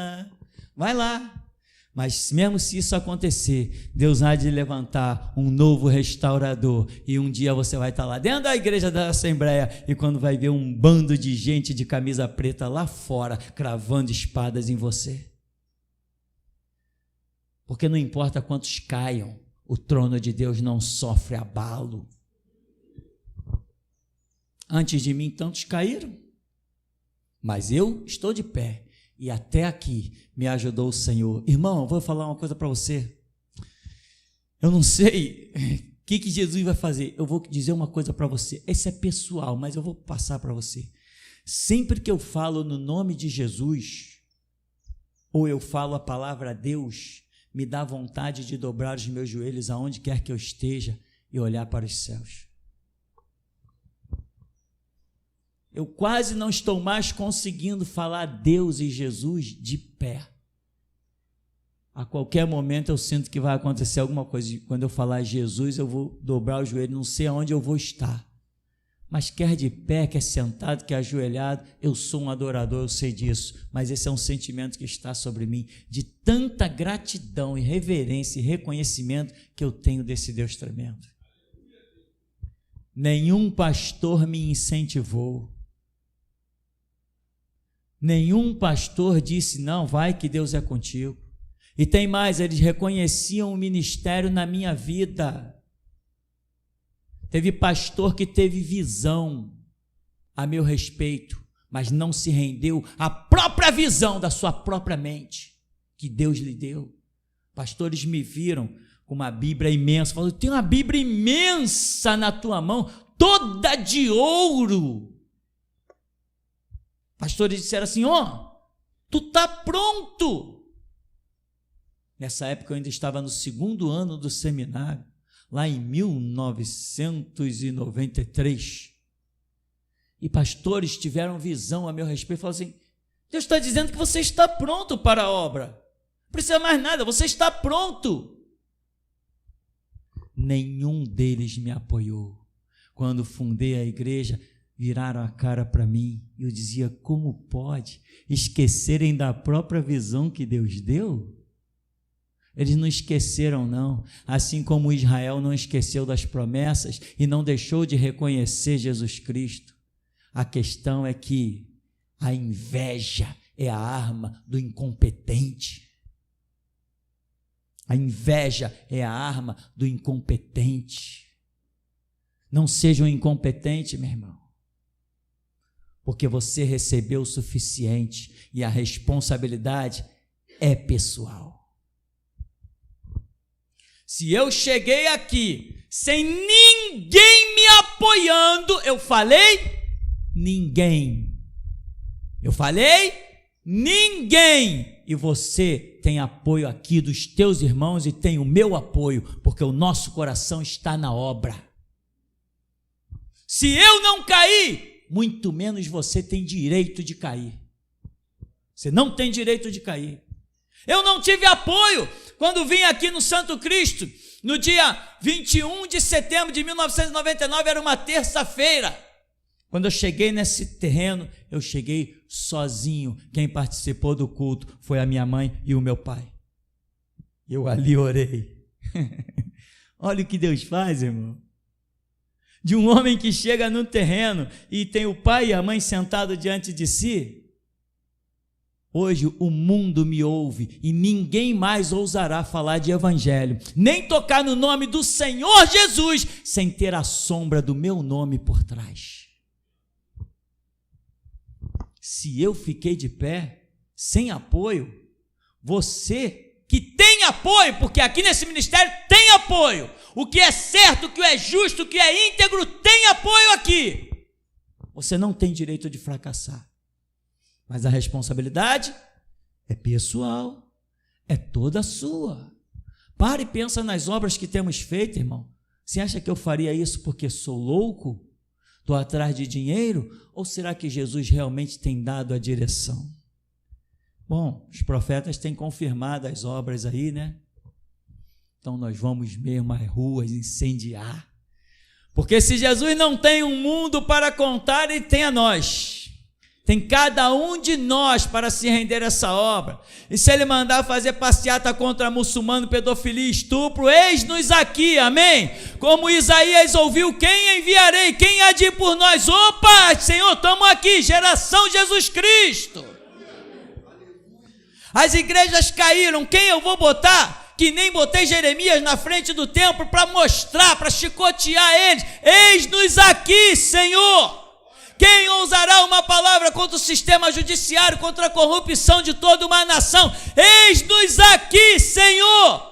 Vai lá. Mas mesmo se isso acontecer, Deus há de levantar um novo restaurador, e um dia você vai estar lá dentro da igreja da Assembleia, e quando vai ver um bando de gente de camisa preta lá fora, cravando espadas em você. Porque não importa quantos caiam, o trono de Deus não sofre abalo. Antes de mim tantos caíram, mas eu estou de pé. E até aqui me ajudou o Senhor. Irmão, eu vou falar uma coisa para você. Eu não sei o que Jesus vai fazer. Eu vou dizer uma coisa para você. Esse é pessoal, mas eu vou passar para você. Sempre que eu falo no nome de Jesus, ou eu falo a palavra Deus, me dá vontade de dobrar os meus joelhos aonde quer que eu esteja e olhar para os céus. Eu quase não estou mais conseguindo falar Deus e Jesus de pé. A qualquer momento eu sinto que vai acontecer alguma coisa. Quando eu falar Jesus, eu vou dobrar o joelho, não sei aonde eu vou estar. Mas quer de pé, quer sentado, quer ajoelhado, eu sou um adorador, eu sei disso. Mas esse é um sentimento que está sobre mim, de tanta gratidão e reverência e reconhecimento que eu tenho desse Deus tremendo. Nenhum pastor me incentivou. Nenhum pastor disse, não, vai que Deus é contigo. E tem mais, eles reconheciam o ministério na minha vida. Teve pastor que teve visão a meu respeito, mas não se rendeu à própria visão da sua própria mente, que Deus lhe deu. Pastores me viram com uma Bíblia imensa, falaram, tem uma Bíblia imensa na tua mão, toda de ouro. Pastores disseram assim, tu está pronto. Nessa época eu ainda estava no 2º ano do seminário, lá em 1993, e pastores tiveram visão a meu respeito, falaram assim, Deus está dizendo que você está pronto para a obra, não precisa mais nada, você está pronto. Nenhum deles me apoiou. Quando fundei a igreja, viraram a cara para mim, e eu dizia, como pode esquecerem da própria visão que Deus deu? Eles não esqueceram, não, assim como Israel não esqueceu das promessas e não deixou de reconhecer Jesus Cristo. A questão é que a inveja é a arma do incompetente. A inveja é a arma do incompetente. Não seja um incompetente, meu irmão, porque você recebeu o suficiente e a responsabilidade é pessoal. Se eu cheguei aqui sem ninguém me apoiando, eu falei ninguém. Eu falei ninguém. E você tem apoio aqui dos teus irmãos e tem o meu apoio, porque o nosso coração está na obra. Se eu não cair, muito menos você tem direito de cair. Você não tem direito de cair. Eu não tive apoio quando vim aqui no Santo Cristo, no dia 21 de setembro de 1999, era uma terça-feira. Quando eu cheguei nesse terreno, eu cheguei sozinho. Quem participou do culto foi a minha mãe e o meu pai. Eu ali orei. Olha o que Deus faz, irmão. De um homem que chega no terreno e tem o pai e a mãe sentados diante de si. Hoje o mundo me ouve e ninguém mais ousará falar de evangelho, nem tocar no nome do Senhor Jesus, sem ter a sombra do meu nome por trás. Se eu fiquei de pé, sem apoio, você que tem apoio, porque aqui nesse ministério tem apoio, o que é certo, o que é justo, o que é íntegro, tem apoio aqui. Você não tem direito de fracassar. Mas a responsabilidade é pessoal, é toda sua. Para e pensa nas obras que temos feito, irmão. Você acha que eu faria isso porque sou louco? Estou atrás de dinheiro? Ou será que Jesus realmente tem dado a direção? Bom, os profetas têm confirmado as obras aí, né? Então nós vamos mesmo às ruas incendiar. Porque se Jesus não tem um mundo para contar, ele tem a nós. Tem cada um de nós para se render a essa obra. E se ele mandar fazer passeata contra muçulmano, pedofilia, estupro, eis-nos aqui, amém? Como Isaías ouviu, quem enviarei? Quem há de ir por nós? Opa, Senhor, estamos aqui, geração Jesus Cristo. As igrejas caíram, quem eu vou botar? Que nem botei Jeremias na frente do templo para mostrar, para chicotear eles. Eis-nos aqui, Senhor. Quem ousará uma palavra contra o sistema judiciário, contra a corrupção de toda uma nação? Eis-nos aqui, Senhor.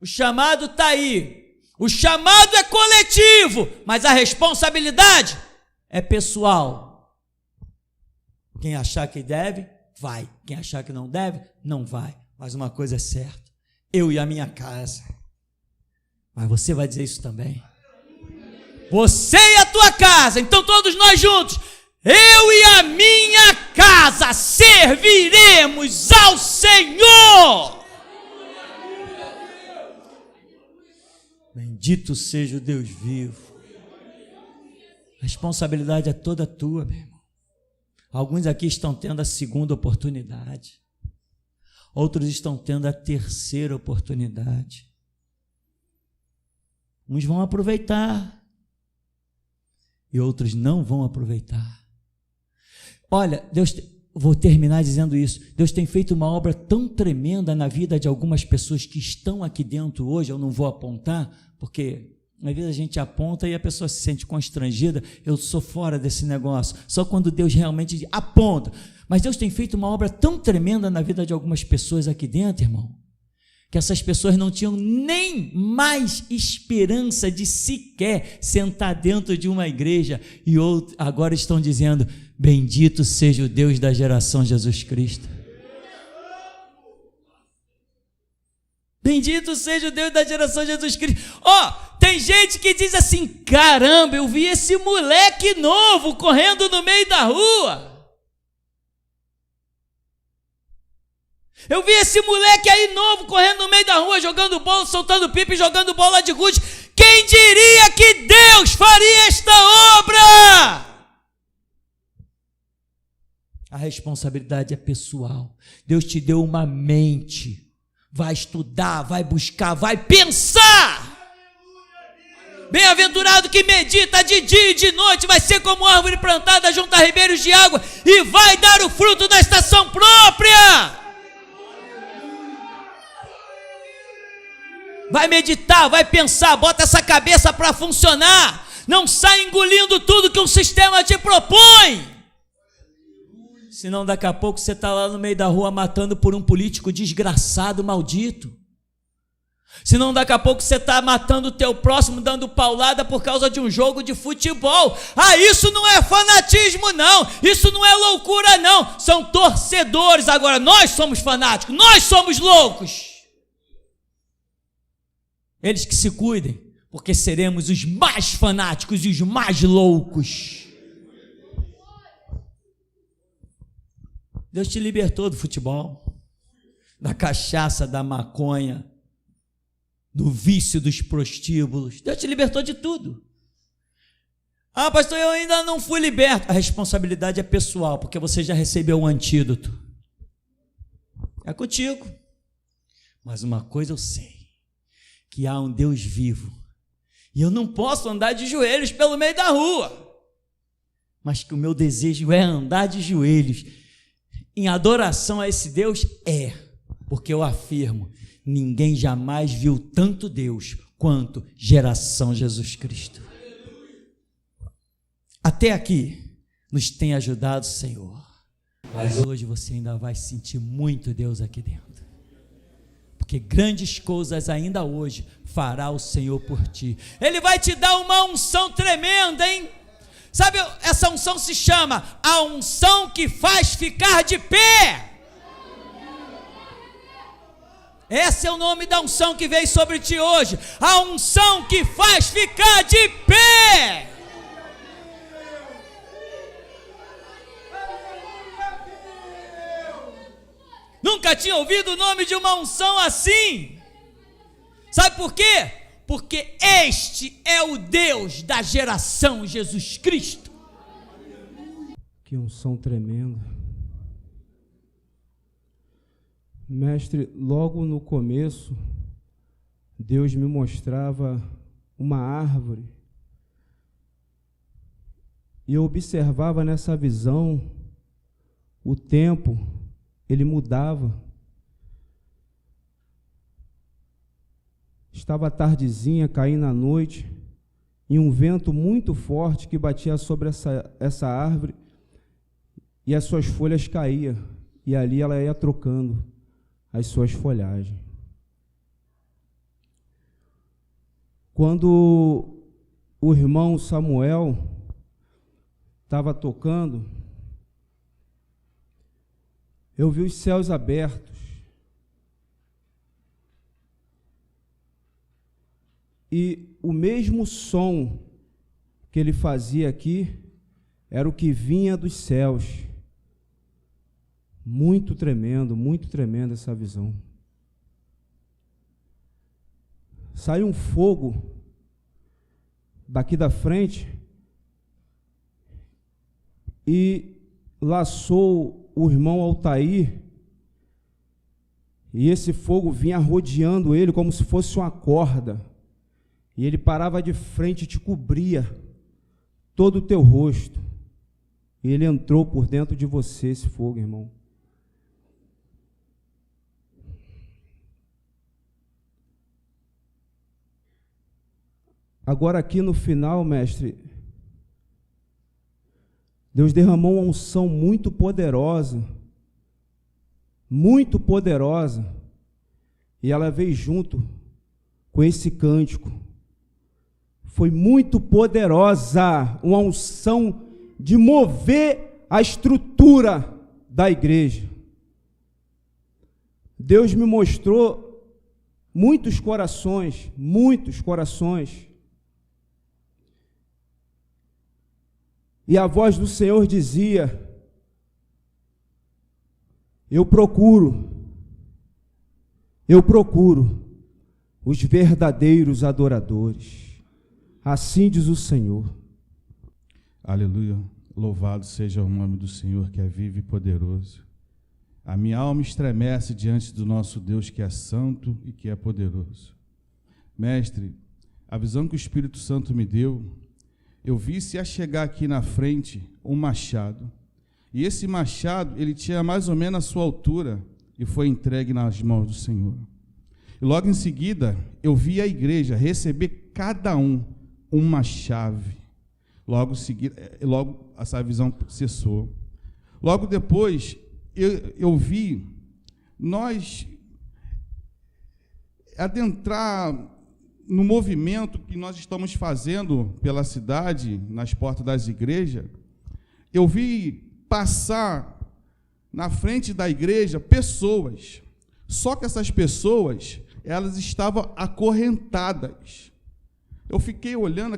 O chamado está aí. O chamado é coletivo, mas a responsabilidade é pessoal. Quem achar que deve, vai. Quem achar que não deve, não vai. Mas uma coisa é certa, eu e a minha casa. Mas você vai dizer isso também. Você e a tua casa, então todos nós juntos, eu e a minha casa serviremos ao Senhor. Bendito seja o Deus vivo. A responsabilidade é toda tua, meu irmão. Alguns aqui estão tendo a segunda oportunidade. Outros estão tendo a terceira oportunidade. Uns vão aproveitar e outros não vão aproveitar. Olha, vou terminar dizendo isso. Deus tem feito uma obra tão tremenda na vida de algumas pessoas que estão aqui dentro hoje. Eu não vou apontar, porque às vezes a gente aponta e a pessoa se sente constrangida. Eu sou fora desse negócio. Só quando Deus realmente aponta. Mas Deus tem feito uma obra tão tremenda na vida de algumas pessoas aqui dentro, irmão, que essas pessoas não tinham nem mais esperança de sequer sentar dentro de uma igreja e agora estão dizendo: bendito seja o Deus da geração Jesus Cristo. Bendito seja o Deus da geração Jesus Cristo. Tem gente que diz assim: caramba, eu vi esse moleque novo correndo no meio da rua. Eu vi esse moleque aí novo correndo no meio da rua, jogando bola, soltando pipa e jogando bola de gude. Quem diria que Deus faria esta obra? A responsabilidade é pessoal. Deus te deu uma mente. Vai estudar, vai buscar, vai pensar. Bem-aventurado que medita de dia e de noite, vai ser como árvore plantada junto a ribeiros de água e vai dar o fruto da estação própria. Vai meditar, vai pensar, bota essa cabeça para funcionar. Não sai engolindo tudo que um sistema te propõe. Senão daqui a pouco você está lá no meio da rua matando por um político desgraçado, maldito. Senão daqui a pouco você está matando o teu próximo, dando paulada por causa de um jogo de futebol. Isso não é fanatismo não, isso não é loucura não, são torcedores. Agora nós somos fanáticos, nós somos loucos. Eles que se cuidem, porque seremos os mais fanáticos e os mais loucos. Deus te libertou do futebol, da cachaça, da maconha, do vício dos prostíbulos. Deus te libertou de tudo. Pastor, eu ainda não fui liberto. A responsabilidade é pessoal, porque você já recebeu o antídoto. É contigo. Mas uma coisa eu sei, que há um Deus vivo, e eu não posso andar de joelhos pelo meio da rua, mas que o meu desejo é andar de joelhos em adoração a esse Deus, porque eu afirmo, ninguém jamais viu tanto Deus quanto geração Jesus Cristo. Até aqui nos tem ajudado o Senhor, mas hoje você ainda vai sentir muito Deus aqui dentro. Porque grandes coisas ainda hoje fará o Senhor por ti. Ele vai te dar uma unção tremenda, hein? Sabe, essa unção se chama a unção que faz ficar de pé. Esse é o nome da unção que veio sobre ti hoje. A unção que faz ficar de pé. Nunca tinha ouvido o nome de uma unção assim. Sabe por quê? Porque este é o Deus da geração Jesus Cristo. Que unção tremenda. Mestre, logo no começo, Deus me mostrava uma árvore. E eu observava nessa visão o tempo. Ele mudava. Estava a tardezinha, caindo a noite, e um vento muito forte que batia sobre essa árvore, e as suas folhas caíam, e ali ela ia trocando as suas folhagens. Quando o irmão Samuel estava tocando, eu vi os céus abertos. E o mesmo som que ele fazia aqui era o que vinha dos céus. Muito tremenda essa visão. saiu um fogo daqui da frente e laçou o irmão Altair, e esse fogo vinha rodeando ele como se fosse uma corda, e ele parava de frente e te cobria todo o teu rosto, e ele entrou por dentro de você, esse fogo, irmão. Agora aqui no final, mestre, Deus derramou uma unção muito poderosa, e ela veio junto com esse cântico. Foi muito poderosa, uma unção de mover a estrutura da igreja. Deus me mostrou muitos corações, e a voz do Senhor dizia: eu procuro os verdadeiros adoradores. Assim diz o Senhor. Aleluia. Louvado seja o nome do Senhor, que é vivo e poderoso. A minha alma estremece diante do nosso Deus, que é santo e que é poderoso. Mestre, a visão que o Espírito Santo me deu, eu vi-se a chegar aqui na frente um machado. E esse machado, ele tinha mais ou menos a sua altura e foi entregue nas mãos do Senhor. E logo em seguida, eu vi a igreja receber cada uma chave. Logo essa visão cessou. Logo depois, eu vi nós adentrar no movimento que nós estamos fazendo pela cidade, nas portas das igrejas. Eu vi passar na frente da igreja pessoas, só que essas pessoas, elas estavam acorrentadas. Eu fiquei olhando,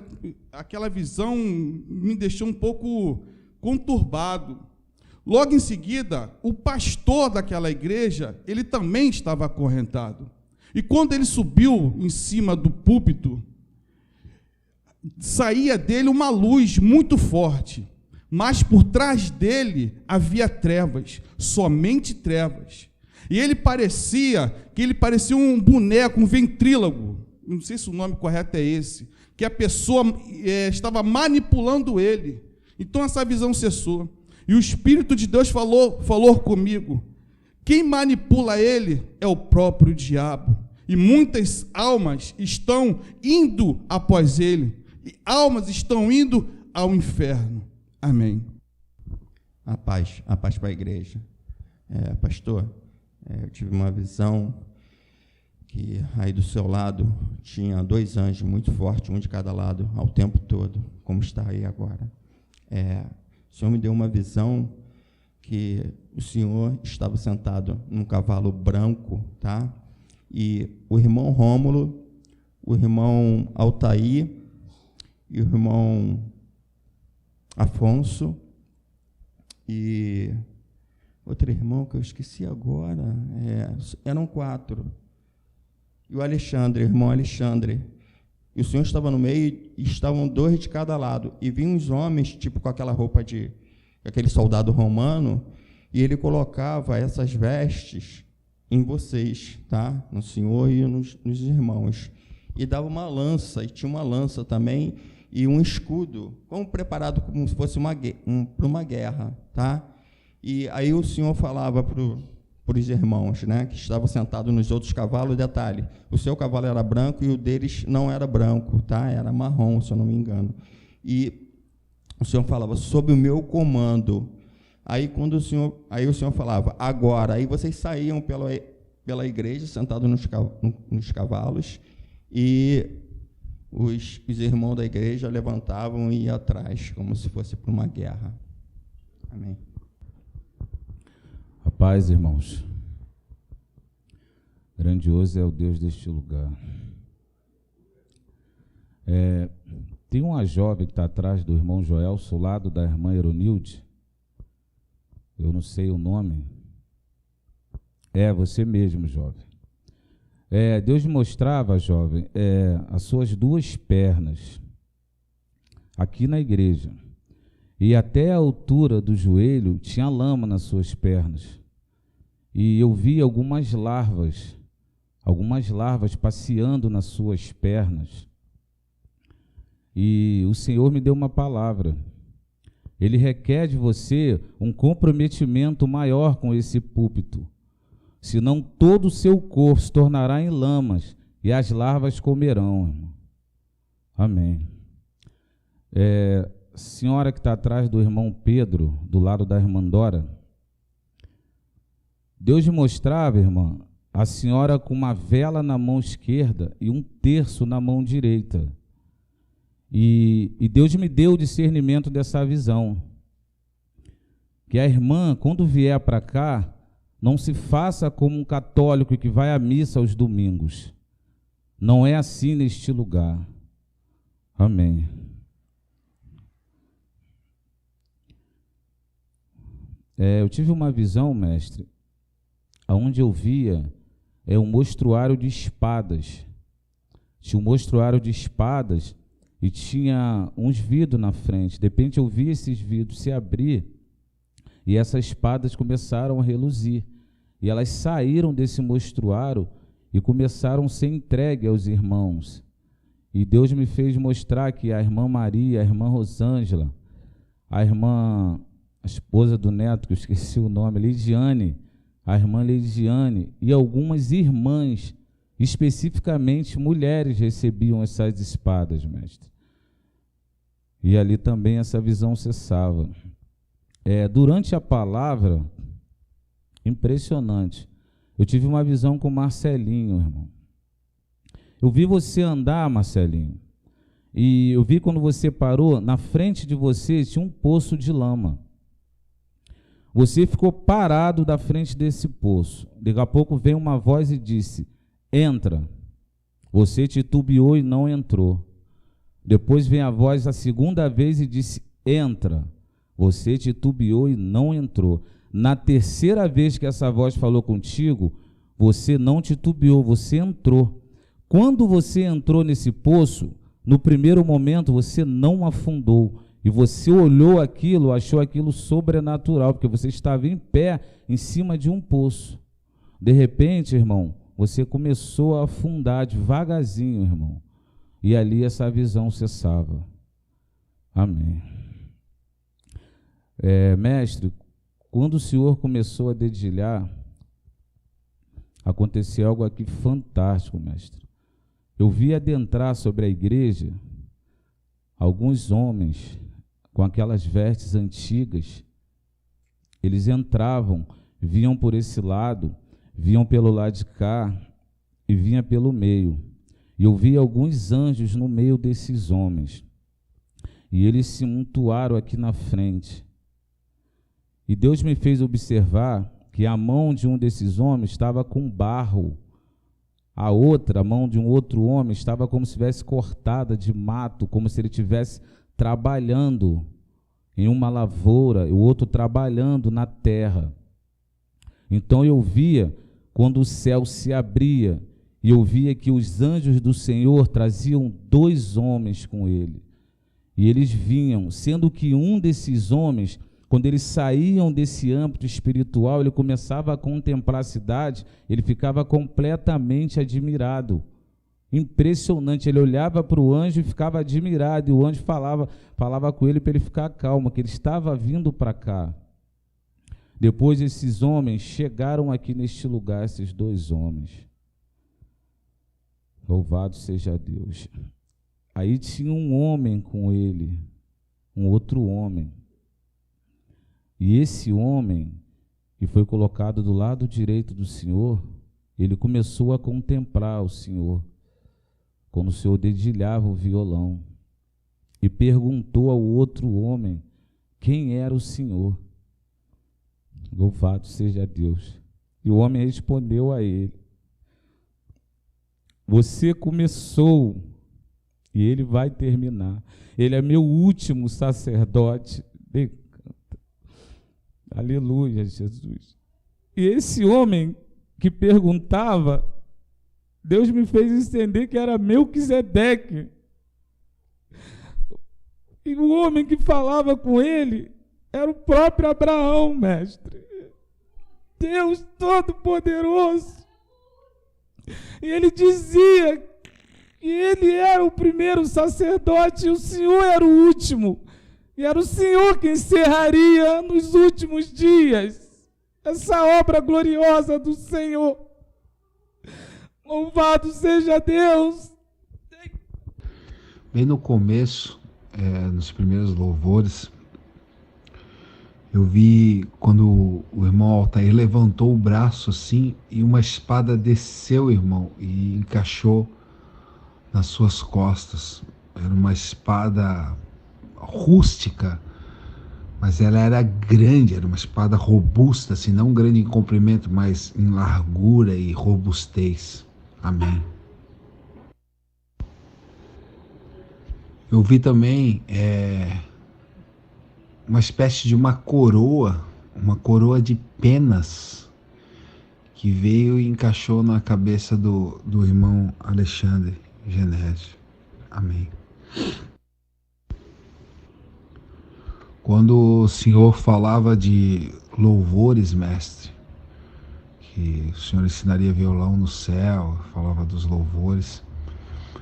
aquela visão me deixou um pouco conturbado. Logo em seguida, o pastor daquela igreja, ele também estava acorrentado. E quando ele subiu em cima do púlpito, saía dele uma luz muito forte, mas por trás dele havia trevas, somente trevas. E ele parecia um boneco, um ventrílogo, não sei se o nome correto é esse, que a pessoa estava manipulando ele. Então essa visão cessou. E o Espírito de Deus falou comigo: quem manipula ele é o próprio diabo. E muitas almas estão indo após ele. E almas estão indo ao inferno. Amém. A paz para a igreja. Pastor, eu tive uma visão que aí do seu lado tinha 2 anjos muito fortes, um de cada lado, ao tempo todo, como está aí agora. O Senhor me deu uma visão que o Senhor estava sentado num cavalo branco, tá? E o irmão Rômulo, o irmão Altair e o irmão Afonso e outro irmão que eu esqueci agora, eram 4. E o Alexandre, o irmão Alexandre. E o Senhor estava no meio e estavam 2 de cada lado. E vinham uns homens, tipo com aquela roupa de aquele soldado romano, e ele colocava essas vestes em vocês, tá? No Senhor e nos irmãos. E dava uma lança, e tinha uma lança também, e um escudo, como preparado como se fosse para uma guerra, tá? E aí o Senhor falava para os irmãos, né, que estavam sentados nos outros cavalos, detalhe, o seu cavalo era branco e o deles não era branco, tá? Era marrom, se eu não me engano. E o Senhor falava, sob o meu comando. Aí o Senhor falava, agora, aí vocês saíam pela igreja, sentados nos cavalos, e os irmãos da igreja levantavam e iam atrás, como se fosse para uma guerra. Amém. Paz, irmãos. Grandioso é o Deus deste lugar. Tem uma jovem que está atrás do irmão Joelson, ao lado da irmã Eronilde. Eu não sei o nome. É você mesmo, jovem. Deus me mostrava, jovem, as suas duas pernas aqui na igreja. E até a altura do joelho tinha lama nas suas pernas. E eu vi algumas larvas passeando nas suas pernas. E o Senhor me deu uma palavra. Ele requer de você um comprometimento maior com esse púlpito. Senão todo o seu corpo se tornará em lamas e as comerão, irmão. Amém. Senhora que está atrás do irmão Pedro, do lado da irmã Dora, Deus me mostrava, irmã, a senhora com uma vela na mão esquerda e um terço na mão direita. E Deus me deu o discernimento dessa visão. Que a irmã, quando vier para cá, não se faça como um católico que vai à missa aos domingos. Não é assim neste lugar. Amém. Eu tive uma visão, mestre, onde eu via um mostruário de espadas. Tinha um mostruário de espadas e tinha uns vidros na frente. De repente eu vi esses vidros se abrir e essas espadas começaram a reluzir. E elas saíram desse mostruário e começaram a ser entregues aos irmãos. E Deus me fez mostrar que a irmã Maria, a irmã Rosângela, a esposa do neto, que eu esqueci o nome, Lidiane, a irmã Lidiane, e algumas irmãs, especificamente mulheres, recebiam essas espadas, mestre. E ali também essa visão cessava. Durante a palavra, impressionante, eu tive uma visão com Marcelinho, irmão. Eu vi você andar, Marcelinho, e eu vi quando você parou, na frente de você tinha um poço de lama. Você ficou parado da frente desse poço. Daqui a pouco veio uma voz e disse: entra. Você titubeou e não entrou. Depois vem a voz a segunda vez e disse: entra. Você titubeou e não entrou. Na terceira vez que essa voz falou contigo, você não titubeou, você entrou. Quando você entrou nesse poço, no primeiro momento você não afundou. E você olhou aquilo, achou aquilo sobrenatural, porque você estava em pé em cima de um poço. De repente, irmão, você começou a afundar devagarzinho, irmão. E ali essa visão cessava. Amém. Mestre, quando o senhor começou a dedilhar, aconteceu algo aqui fantástico, mestre. Eu vi adentrar sobre a igreja alguns homens com aquelas vestes antigas. Eles entravam, vinham por esse lado, vinham pelo lado de cá e vinham pelo meio. E eu vi alguns anjos no meio desses homens. E eles se amontoaram aqui na frente. E Deus me fez observar que a mão de um desses homens estava com barro. A outra, a mão de um outro homem, estava como se estivesse cortada de mato, como se ele estivesse trabalhando em uma lavoura, e o outro trabalhando na terra. Então eu via quando o céu se abria, e eu via que os anjos do Senhor traziam 2 homens com ele. E eles vinham, sendo que um desses homens, quando eles saíam desse âmbito espiritual, ele começava a contemplar a cidade, ele ficava completamente admirado. Impressionante, ele olhava para o anjo e ficava admirado, e o anjo falava com ele para ele ficar calmo, que ele estava vindo para cá. Depois esses homens chegaram aqui neste lugar, esses 2 homens. Louvado seja Deus. Aí tinha um homem com ele, um outro homem. E esse homem, que foi colocado do lado direito do Senhor, ele começou a contemplar o Senhor, quando o Senhor dedilhava o violão, e perguntou ao outro homem quem era o Senhor. Louvado seja Deus. E o homem respondeu a ele: você começou e ele vai terminar. Ele é meu último sacerdote. Aleluia, Jesus. E esse homem que perguntava Deus me fez entender que era Melquisedeque. E o homem que falava com ele era o próprio Abraão, mestre. Deus Todo-Poderoso. E ele dizia que ele era o primeiro sacerdote e o Senhor era o último. E era o Senhor que encerraria nos últimos dias essa obra gloriosa do Senhor. Louvado seja Deus. Bem no começo, nos primeiros louvores, eu vi quando o irmão Altair levantou o braço assim e uma espada desceu, irmão, e encaixou nas suas costas. Era uma espada rústica, mas ela era grande, era uma espada robusta, assim, não grande em comprimento, mas em largura e robustez. Amém. Eu vi também uma espécie de uma coroa de penas que veio e encaixou na cabeça do irmão Alexandre Genésio. Amém. Quando o Senhor falava de louvores, mestre, que o Senhor ensinaria violão no céu, falava dos louvores,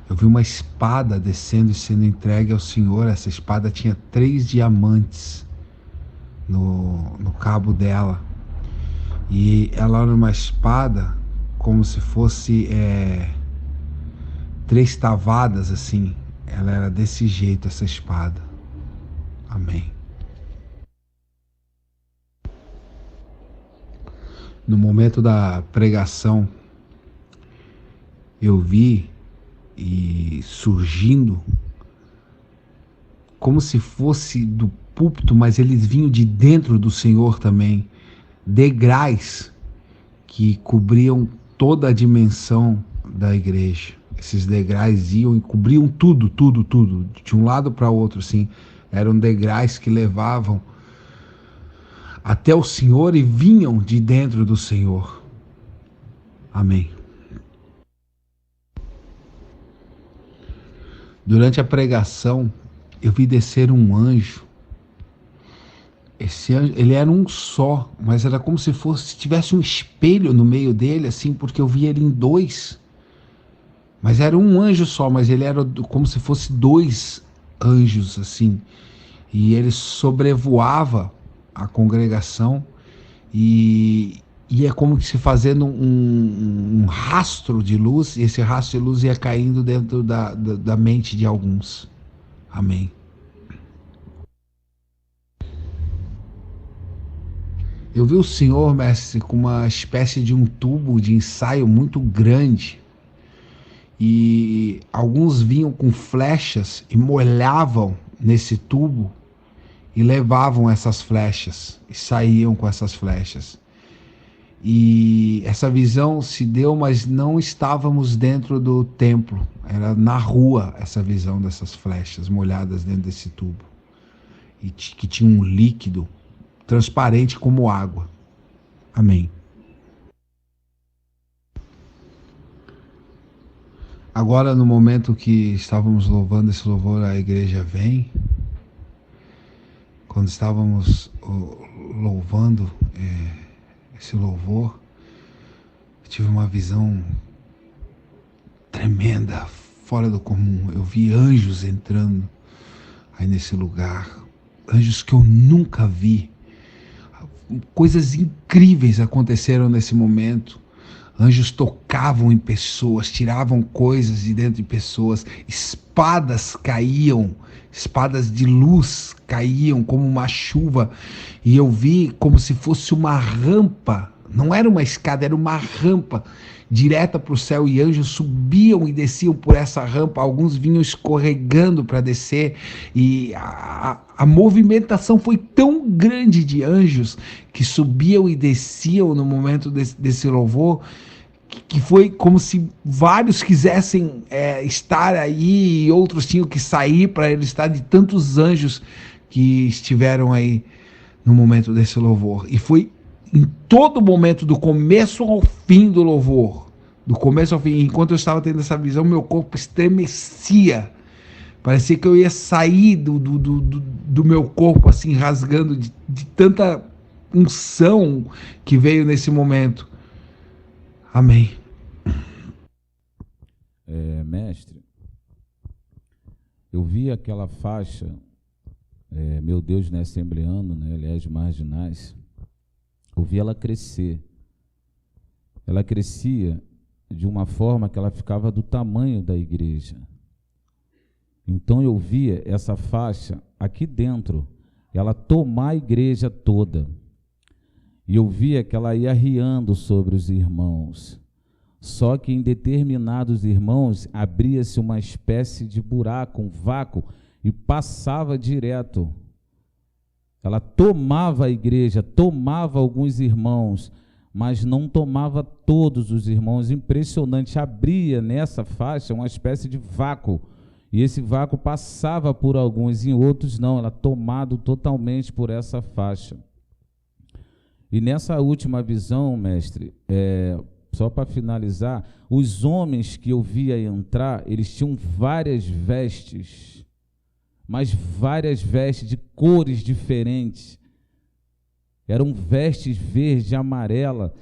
eu vi uma espada descendo e sendo entregue ao Senhor. Essa espada tinha 3 diamantes no cabo dela. E ela era uma espada como se fosse 3 tavadas assim. Ela era desse jeito, essa espada. Amém. No momento da pregação, eu vi e surgindo como se fosse do púlpito, mas eles vinham de dentro do Senhor também, degraus que cobriam toda a dimensão da igreja. Esses degraus iam e cobriam tudo, de um lado para o outro, assim. Eram degraus que levavam até o Senhor e vinham de dentro do Senhor. Amém. Durante a pregação, eu vi descer um anjo. Esse anjo, ele era um só, mas era como se tivesse um espelho no meio dele, assim, porque eu vi ele em 2. Mas era um anjo só, mas ele era como se fosse 2 anjos, assim. E ele sobrevoava a congregação e é como se fazendo um rastro de luz, e esse rastro de luz ia caindo dentro da mente de alguns. Amém. Eu vi o Senhor, mestre, com uma espécie de um tubo de ensaio muito grande, e alguns vinham com flechas e molhavam nesse tubo e levavam essas flechas e saíam com essas flechas. E essa visão se deu, mas não estávamos dentro do templo. Era na rua essa visão dessas flechas molhadas dentro desse tubo. E que tinha um líquido transparente como água. Amém. Agora, no momento que estávamos louvando esse louvor, a igreja vem. Quando estávamos louvando esse louvor, eu tive uma visão tremenda, fora do comum. Eu vi anjos entrando aí nesse lugar, anjos que eu nunca vi. Coisas incríveis aconteceram nesse momento. Anjos tocavam em pessoas, tiravam coisas de dentro de pessoas, espadas caíam, espadas de luz caíam como uma chuva, e eu vi como se fosse uma rampa, não era uma escada, era uma rampa direta para o céu, e anjos subiam e desciam por essa rampa, alguns vinham escorregando para descer, e a movimentação foi tão grande de anjos que subiam e desciam no momento desse louvor, que foi como se vários quisessem estar aí e outros tinham que sair para ele estar, de tantos anjos que estiveram aí no momento desse louvor. E foi em todo momento, do começo ao fim do louvor, Do começo ao fim, enquanto eu estava tendo essa visão, meu corpo estremecia. Parecia que eu ia sair do meu corpo, assim, rasgando de tanta unção que veio nesse momento. Amém. Mestre, eu vi aquela faixa, meu Deus, né, assembleano, né, aliás, marginais, eu vi ela crescer. Ela crescia de uma forma que ela ficava do tamanho da igreja. Então eu via essa faixa aqui dentro, ela tomar a igreja toda. E eu via que ela ia arriando sobre os irmãos. Só que em determinados irmãos abria-se uma espécie de buraco, um vácuo, e passava direto. Ela tomava a igreja, tomava alguns irmãos, mas não tomava todos os irmãos. Impressionante, abria nessa faixa uma espécie de vácuo, e esse vácuo passava por alguns, em outros não, ela tomado totalmente por essa faixa. E nessa última visão, mestre, só para finalizar, os homens que eu via entrar, eles tinham várias vestes, mas várias vestes de cores diferentes. Eram vestes verde, amarela,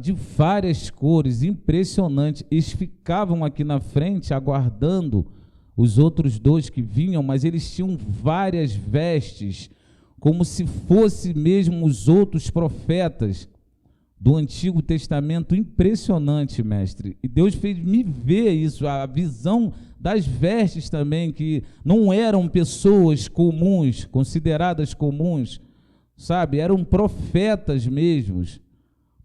de várias cores, impressionante. Eles ficavam aqui na frente aguardando os outros dois que vinham, mas eles tinham várias vestes, como se fossem mesmo os outros profetas do Antigo Testamento. Impressionante, mestre. E Deus fez me ver isso, a visão das vestes também, que não eram pessoas comuns, consideradas comuns, sabe? Eram profetas mesmos,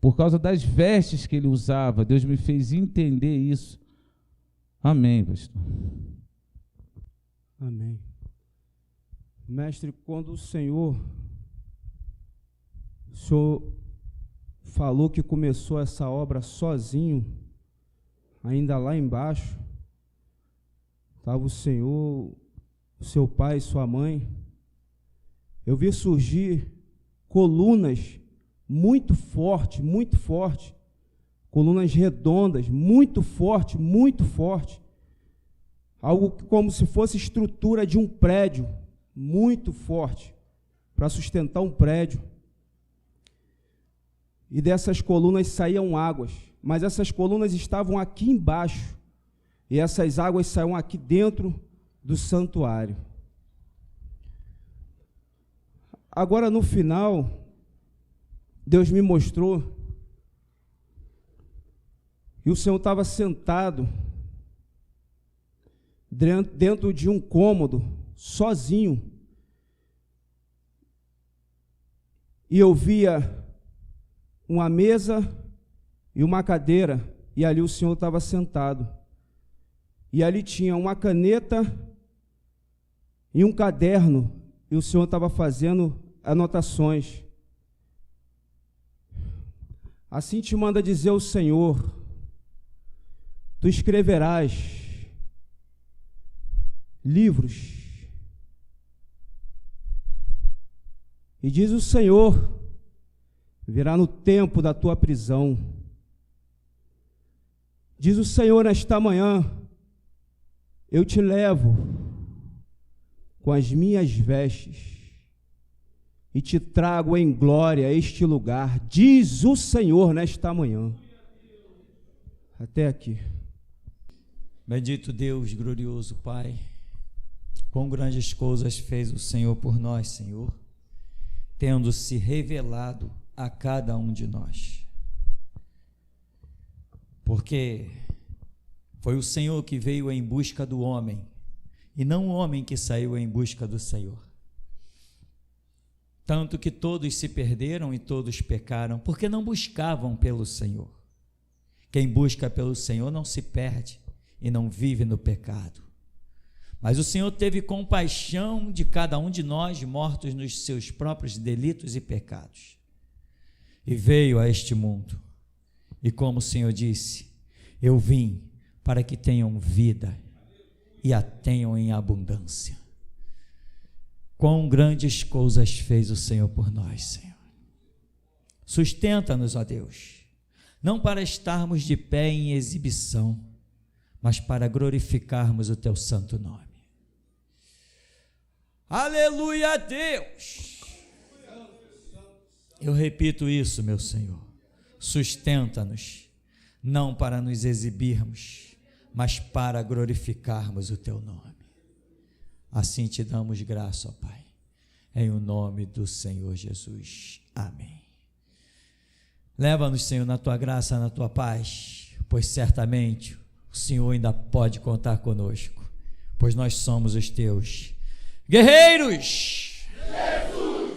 por causa das vestes que ele usava. Deus me fez entender isso. Amém, pastor. Amém. Mestre, quando o senhor falou que começou essa obra sozinho, ainda lá embaixo, estava o senhor, o seu pai e sua mãe, eu vi surgir colunas muito forte, colunas redondas, muito forte, algo como se fosse estrutura de um prédio, muito forte, para sustentar um prédio. E dessas colunas saíam águas, mas essas colunas estavam aqui embaixo, e essas águas saíam aqui dentro do santuário. Agora, no final, Deus me mostrou, e o Senhor estava sentado dentro de um cômodo, sozinho, e eu via uma mesa e uma cadeira, e ali o Senhor estava sentado, e ali tinha uma caneta e um caderno, e o Senhor estava fazendo anotações. Assim te manda dizer o Senhor: tu escreverás livros. E diz o Senhor: virá no tempo da tua prisão. Diz o Senhor nesta manhã: eu te levo com as minhas vestes e te trago em glória a este lugar. Diz o Senhor nesta manhã. Até aqui. Bendito Deus, glorioso Pai, quão grandes coisas fez o Senhor por nós, Senhor, tendo se revelado a cada um de nós. Porque foi o Senhor que veio em busca do homem, e não o homem que saiu em busca do Senhor. Tanto que todos se perderam e todos pecaram, porque não buscavam pelo Senhor. Quem busca pelo Senhor não se perde e não vive no pecado. Mas o Senhor teve compaixão de cada um de nós, mortos nos seus próprios delitos e pecados, e veio a este mundo. E como o Senhor disse: eu vim para que tenham vida e a tenham em abundância. Quão grandes coisas fez o Senhor por nós, Senhor. Sustenta-nos, ó Deus. não para estarmos de pé em exibição, mas para glorificarmos o teu santo nome. Aleluia a Deus! Eu repito isso, meu Senhor, sustenta-nos, não para nos exibirmos, mas para glorificarmos o teu nome. Assim te damos graça, ó Pai, em o nome do Senhor Jesus. Amém. Leva-nos, Senhor, na tua graça, na tua paz, pois certamente o Senhor ainda pode contar conosco, pois nós somos os teus guerreiros. Jesus!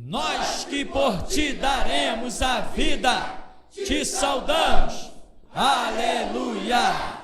Nós que por ti daremos a vida, te saudamos. Aleluia!